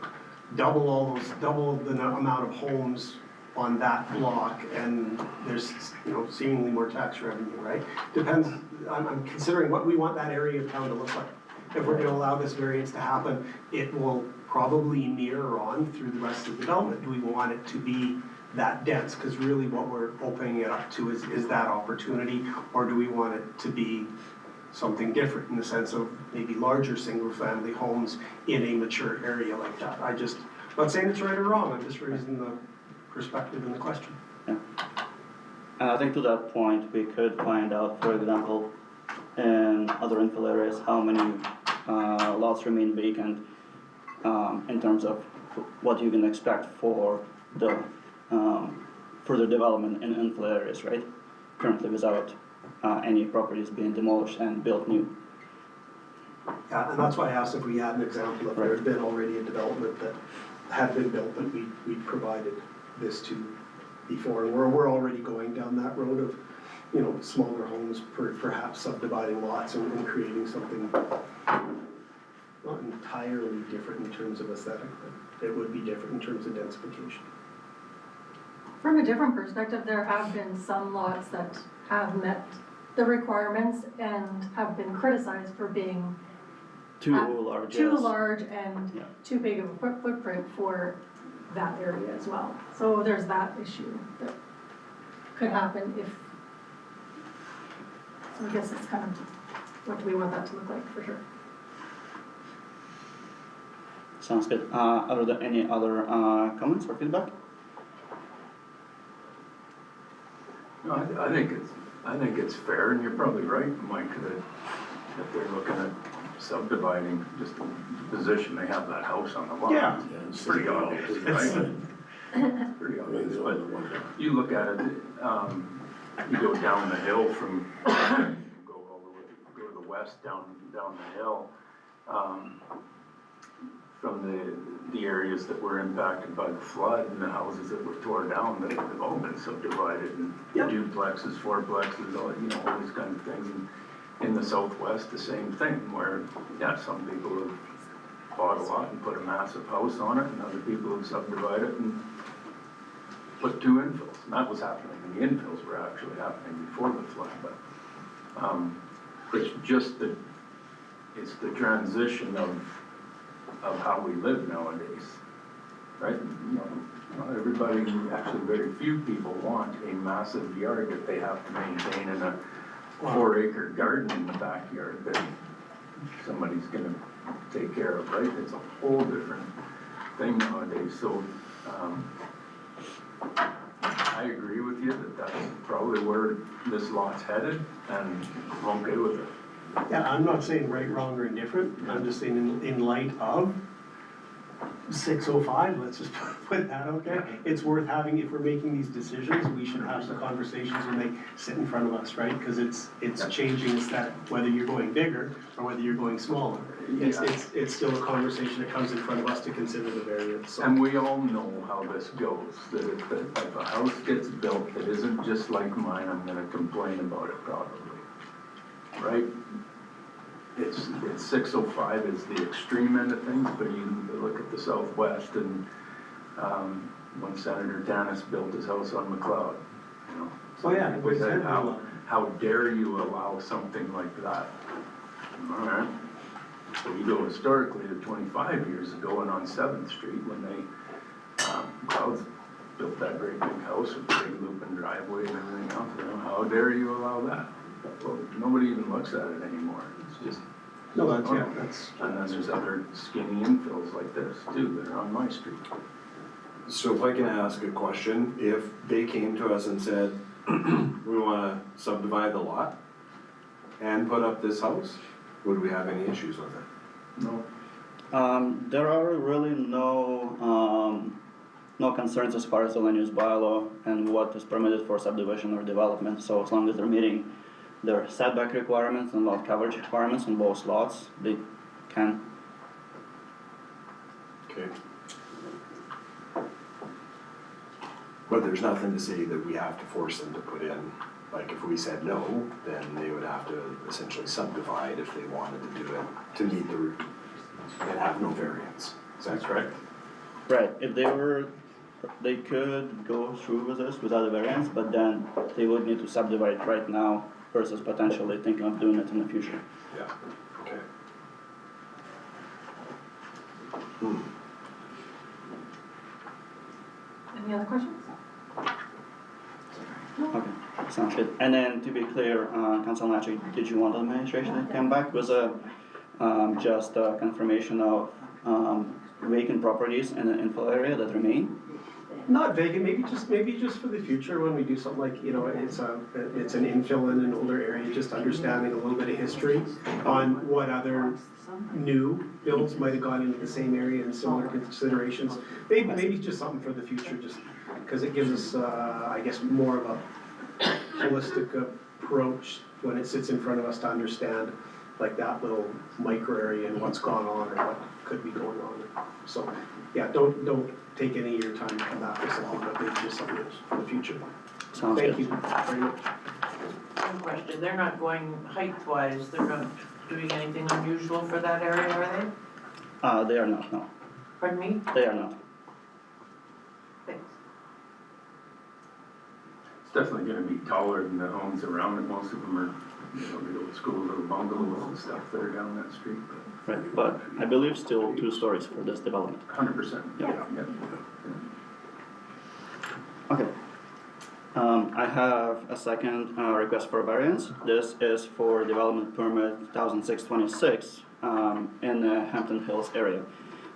Double the amount of homes on that block, and there's, seemingly more tax revenue, right? Depends, I'm considering what we want that area of town to look like. If we're gonna allow this variance to happen, it will probably mirror on through the rest of the development. Do we want it to be that dense? Because really what we're opening it up to is that opportunity, or do we want it to be something different in the sense of maybe larger single-family homes in a mature area like that? I'm not saying it's right or wrong, I'm just raising the perspective in the question. Yeah. And I think to that point, we could find out, for example, in other infill areas, how many lots remain vacant in terms of what you can expect for the further development in infill areas, right? Currently without any properties being demolished and built new. Yeah, and that's why I asked if we had an example, if there had been already a development that had been built that we provided this to before. And we're already going down that road of, smaller homes, perhaps subdividing lots and creating something not entirely different in terms of aesthetic, but it would be different in terms of densification. From a different perspective, there have been some lots that have met the requirements and have been criticized for being Too large. too Yes. large and Yeah. too big of a footprint for that area as well. So there's that issue that could happen if, so I guess it's kind of, what do we want that to look like for sure? Sounds good. Are there any other comments or feedback? No, I think it's fair, and you're probably right, Mike, that they're looking at subdividing just the position they have that house on the lot. Yeah. It's pretty obvious, right? It's pretty obvious, but you look at it, you go down the hill from, go to the west, down the hill, from the areas that were impacted by the flood and the houses that were torn down, they've all been subdivided, and duplexes, fourplexes, all these kinds of things. And in the southwest, the same thing, where, some people have bought a lot and put a massive house on it, and other people have subdivided and put two infills. And that was happening, and the infills were actually happening before the flood, but it's just it's the transition of how we live nowadays, right? Everybody, actually very few people want a massive yard that they have to maintain in a 4-acre garden in the backyard that somebody's gonna take care of, right? It's a whole different thing nowadays, so I agree with you that that's probably where this lot's headed, and I'm okay with it. Yeah, I'm not saying right, wrong, or indifferent. I'm just saying in light of 605, let's just put that out there. It's worth having, if we're making these decisions, we should have some conversations when they sit in front of us, right? Because it's changing aesthetic, whether you're going bigger or whether you're going smaller. It's still a conversation that comes in front of us to consider the variance. So. And we all know how this goes, that if a house gets built that isn't just like mine, I'm gonna complain about it probably, right? It's 605 is the extreme end of things, but you look at the Southwest, and when Senator Tanis built his house on McLeod, Oh yeah, we said, how dare you allow something like that? All right. So you go historically to 25 years ago, and on 7th Street, when they McLeod's built that great big house with big loop and driveway and everything else, you know, how dare you allow that? Well, nobody even looks at it anymore, it's just. No, that's, yeah, normal. that's. And then there's other skinny infills like this too, that are on my street. So if I can ask a question, if they came to us and said, we wanna subdivide the lot and put up this house, would we have any issues with it? No. There are really no concerns as far as the land use bylaw and what is permitted for subdivision or development. So as long as they're meeting their setback requirements and lot coverage requirements on both lots, they can. Okay. But there's nothing to say that we have to force them to put in, like if we said no, then they would have to essentially subdivide if they wanted to do it to meet the, and have no variance. Is that correct? Right, if they could go through with this without a variance, but then they would need to subdivide right now versus potentially thinking of doing it in the future. Yeah, okay. Any other questions? Okay, sounds good. And then to be clear, Council Natchi, did you want the administration to come back with a, just a confirmation of vacant properties in the infill area that remain? Not vacant, maybe just for the future when we do something like, you know, it's an infill in an older area, just understanding a little bit of history on what other new builds might have gone into the same area and similar considerations. Maybe just something for the future, just because it gives us, I guess, more of a holistic approach when it sits in front of us to understand like that little micro area and what's gone on or what could be going on. So, yeah, don't take any of your time to come back with something, but maybe just something else for the future. Sounds good. Thank you very much. One question, they're not going height-wise, they're not doing anything unusual for that area, are they? They are not, no. Pardon me? They are not. Thanks. It's definitely gonna be taller than the homes around it, most of them are, you know, the old school little bungalows and stuff that are down that street, but. Right, but I believe still 2 stories for this development. 100%. Yeah. Yeah. Okay. I have a second request for variance. This is for development permit 1626 in the Hampton Hills area.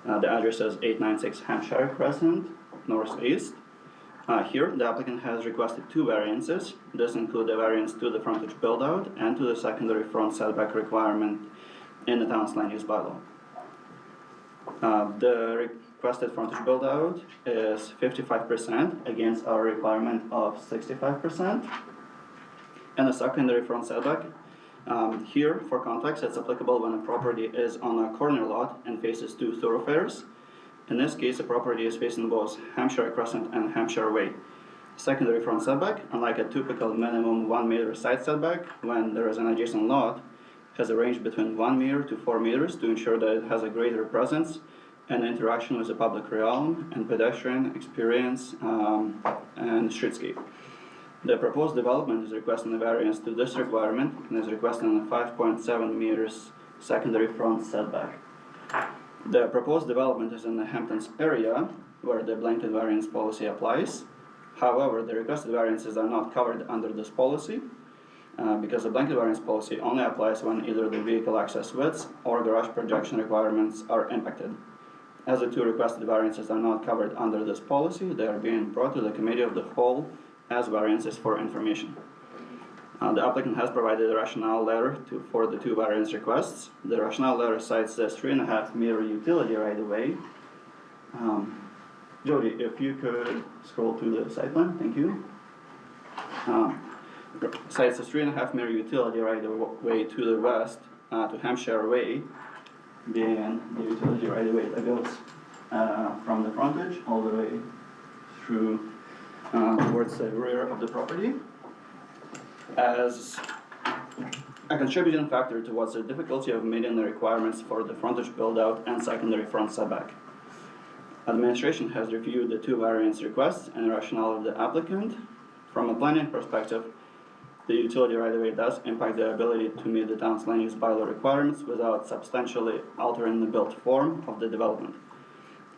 The address is 896 Hampshire Crescent, northeast. Here, the applicant has requested 2 variances. This includes a variance to the frontage build-out and to the secondary front setback requirement in the town's land use bylaw. The requested frontage build-out is 55% against our requirement of 65%. And the secondary front setback, here, for context, it's applicable when a property is on a corner lot and faces 2 thoroughfares. In this case, the property is facing both Hampshire Crescent and Hampshire Way. Secondary front setback, unlike a typical minimum 1 meter side setback, when there is an adjacent lot, has a range between 1 meter to 4 meters to ensure that it has a greater presence and interaction with the public realm and pedestrian experience and streetscape. The proposed development is requesting a variance to this requirement and is requesting a 5.7 meters secondary front setback. The proposed development is in the Hamptons area where the blanket variance policy applies. However, the requested variances are not covered under this policy because the blanket variance policy only applies when either the vehicle access widths or garage projection requirements are impacted. As the 2 requested variances are not covered under this policy, they are being brought to the committee of the whole as variances for information. The applicant has provided a rationale letter for the 2 variance requests. The rationale letter cites the 3.5 meter utility right of way. Jody, if you could scroll to the site plan, thank you. Cites a 3.5 meter utility right of way to the west to Hampshire Way, being the utility right of way that goes from the frontage all the way through towards the rear of the property. As a contributing factor towards the difficulty of meeting the requirements for the frontage build-out and secondary front setback. Administration has reviewed the 2 variance requests and rationale of the applicant. From a planning perspective, the utility right-of-way does impact the ability to meet the town's land use bylaw requirements without substantially altering the built form of the development.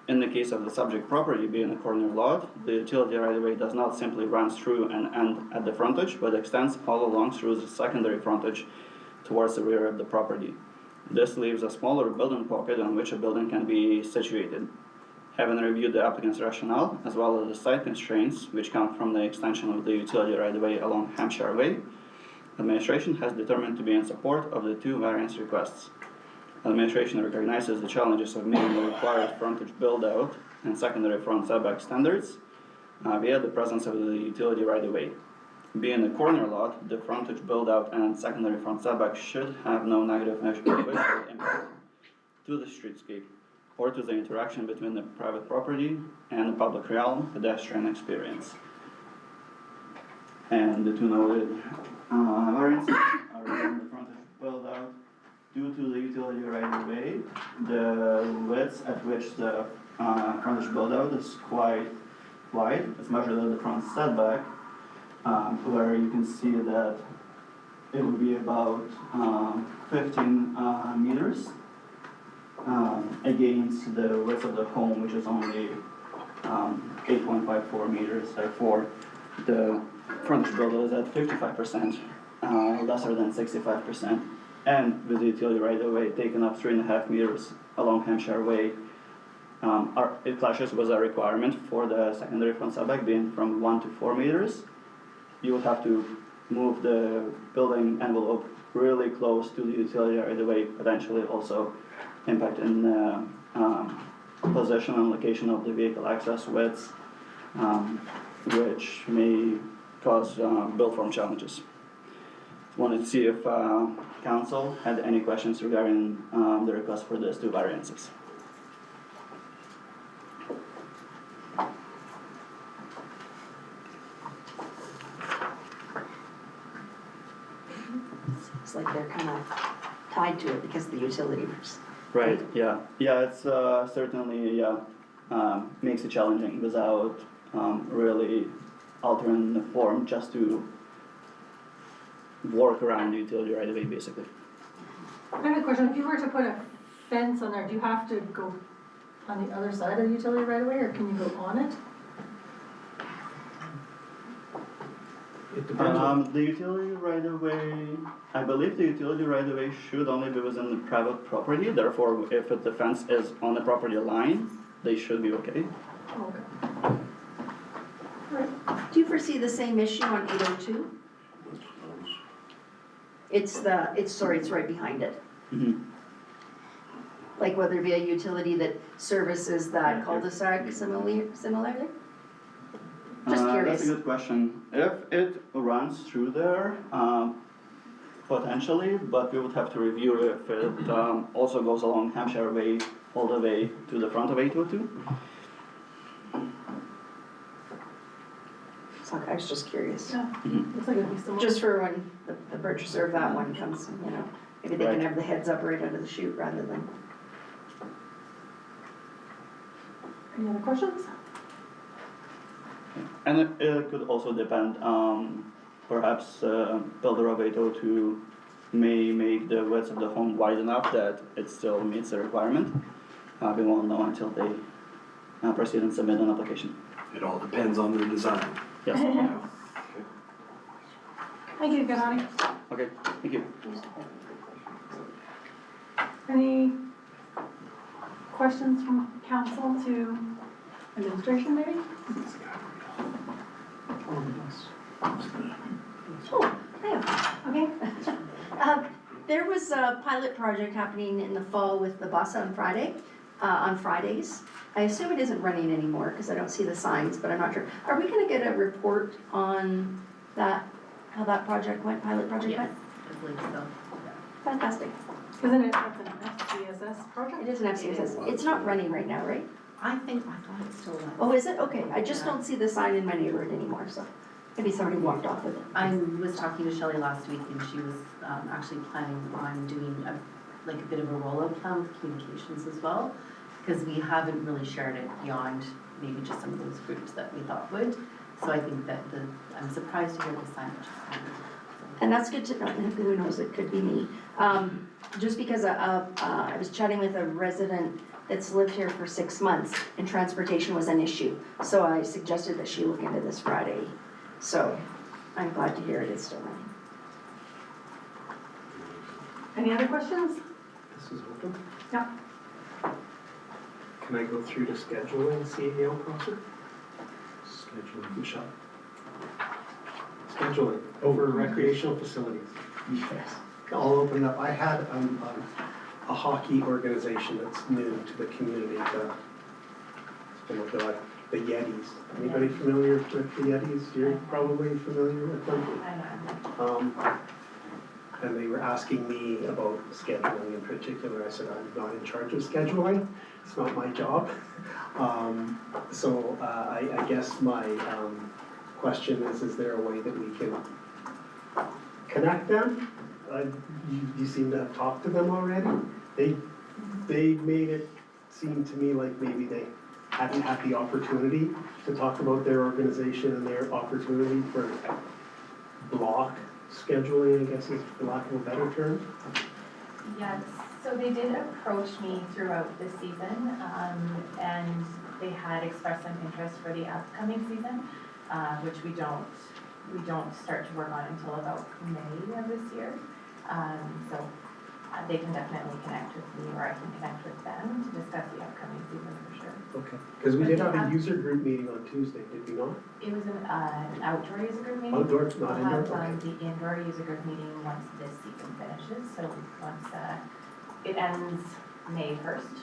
In the case of the subject property being a corner lot, the utility right-of-way does not simply run through and end at the frontage, but extends all along through the secondary frontage towards the rear of the property. This leaves a smaller building pocket on which a building can be situated. Having reviewed the applicant's rationale, as well as the site constraints which come from the extension of the utility right-of-way along Hampshire Way, administration has determined to be in support of the two variance requests. Administration recognizes the challenges of meeting the required frontage build-out and secondary front setback standards via the presence of the utility right-of-way. Being a corner lot, the frontage build-out and secondary front setback should have no negative visual impact to the streetscape or to the interaction between the private property and the public realm pedestrian experience. And the two noted variances are within the frontage build-out. Due to the utility right-of-way, the width at which the frontage build-out is quite wide. It's measured at the front setback, where you can see that it would be about 15 meters against the width of the home, which is only 8.54 meters. Therefore, the frontage build-out is at 55%, lesser than 65%. And with the utility right-of-way taken up 3.5 meters along Hampshire Way, it clashes with a requirement for the secondary front setback being from 1 to 4 meters. You would have to move the building envelope really close to the utility right-of-way, potentially also impacting the position and location of the vehicle access widths, which may cause build form challenges. Wanted to see if council had any questions regarding the request for these two variances. It's like they're kind of tied to it because of the utilities. Right, yeah. Yeah, it's certainly, makes it challenging without really altering the form just to work around the utility right away, basically. I have a question. If you were to put a fence on there, do you have to go on the other side of the utility right away, or can you go on it? It depends on, The utility right away, I believe the utility right away should only be within the private property. Therefore, if the fence is on the property line, they should be okay. Oh, okay. Do you foresee the same issue on 802? It's right behind it. Mm-hmm. Like whether it be a utility that services that cul-de-sac similarly? Just curious. That's a good question. If it runs through there, potentially, but we would have to review if it also goes along Hampshire Way all the way to the front of 802. So I was just curious. Yeah, looks like it'd be similar. Just for when the purchaser of that one comes, maybe they can Right. have the heads up right out of the chute rather than. Any other questions? And it could also depend, perhaps builder of 802 may make the width of the home wide enough that it still meets the requirement. We won't know until they proceed and submit an application. It all depends on their design. Yes. Thank you, good night. Okay, thank you. Any questions from council to administration maybe? Oh, yeah, okay. There was a pilot project happening in the fall with the bus on Fridays. I assume it isn't running anymore because I don't see the signs, but I'm not sure. Are we gonna get a report on that, how that project went, pilot project went? I believe so. Fantastic. Isn't it, that's an FCSS project? It is an FCSS. It's not running right now, right? I thought it still was. Oh, is it? Okay, I just don't see the sign in my neighborhood anymore, so maybe somebody walked off with it. I was talking to Shelley last week and she was actually planning on doing a bit of a rollout plan with communications as well, because we haven't really shared it beyond maybe just some of those groups that we thought would. So I think that I'm surprised to hear the signage is coming. And that's good to know, and who knows, it could be me. Just because I was chatting with a resident that's lived here for 6 months, and transportation was an issue. So I suggested that she look into this Friday. So I'm glad to hear it is still running. Any other questions? This is open. Yeah. Can I go through to scheduling CAO process? Scheduling. Michelle? Scheduling over recreational facilities. Yes. I'll open up. I had a hockey organization that's new to the community, the Yetis. Anybody familiar with the Yetis? You're probably familiar with them. And they were asking me about scheduling in particular. I said, I'm not in charge of scheduling. It's not my job. So I guess my question is there a way that we can connect them? You seem to have talked to them already. They made it seem to me like maybe they hadn't had the opportunity to talk about their organization and their opportunity for block scheduling, I guess is for lack of a better term. Yes, so they did approach me throughout the season, and they had expressed some interest for the upcoming season, which we don't start to work on until about May of this year. So they can definitely connect with me, or I can connect with them to discuss the upcoming season for sure. Okay, because we did have a user group meeting on Tuesday, did we not? It was an outdoor user group meeting. Outdoor, not indoor? We'll have the indoor user group meeting once this season finishes, so once it ends May 1st.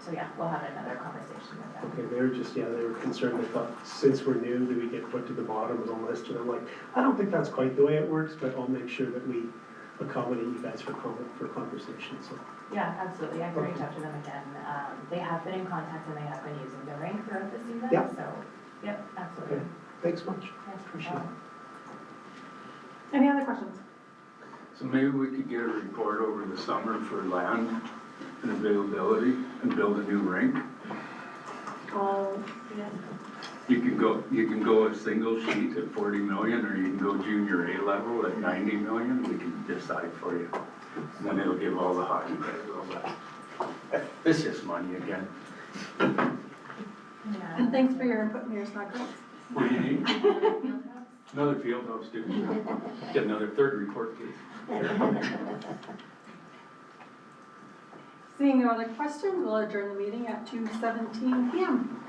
So yeah, we'll have another conversation with them. Okay, they were concerned. They thought, since we're new, that we get put to the bottom of the list, and I'm like, I don't think that's quite the way it works, but I'll make sure that we accommodate you guys for conversation, so. Yeah, absolutely, I can reach out to them again. They have been in contact and they have been using the rink throughout the season, Yep. so, yep, absolutely. Okay, thanks much. Yes, Appreciate it. Any other questions? So maybe we could get a report over the summer for land and availability and build a new rink. Oh, yeah. You can go a single sheet at 40 million, or you can go junior A level at 90 million. We can decide for you. And then it'll give all the hockey guys all that. It's just money again. Yeah. And thanks for your input, Mayor Snodgrass. What do you need? Another field house, too. Get another third report, please. Seeing no other questions, we'll adjourn the meeting at 2:17 PM.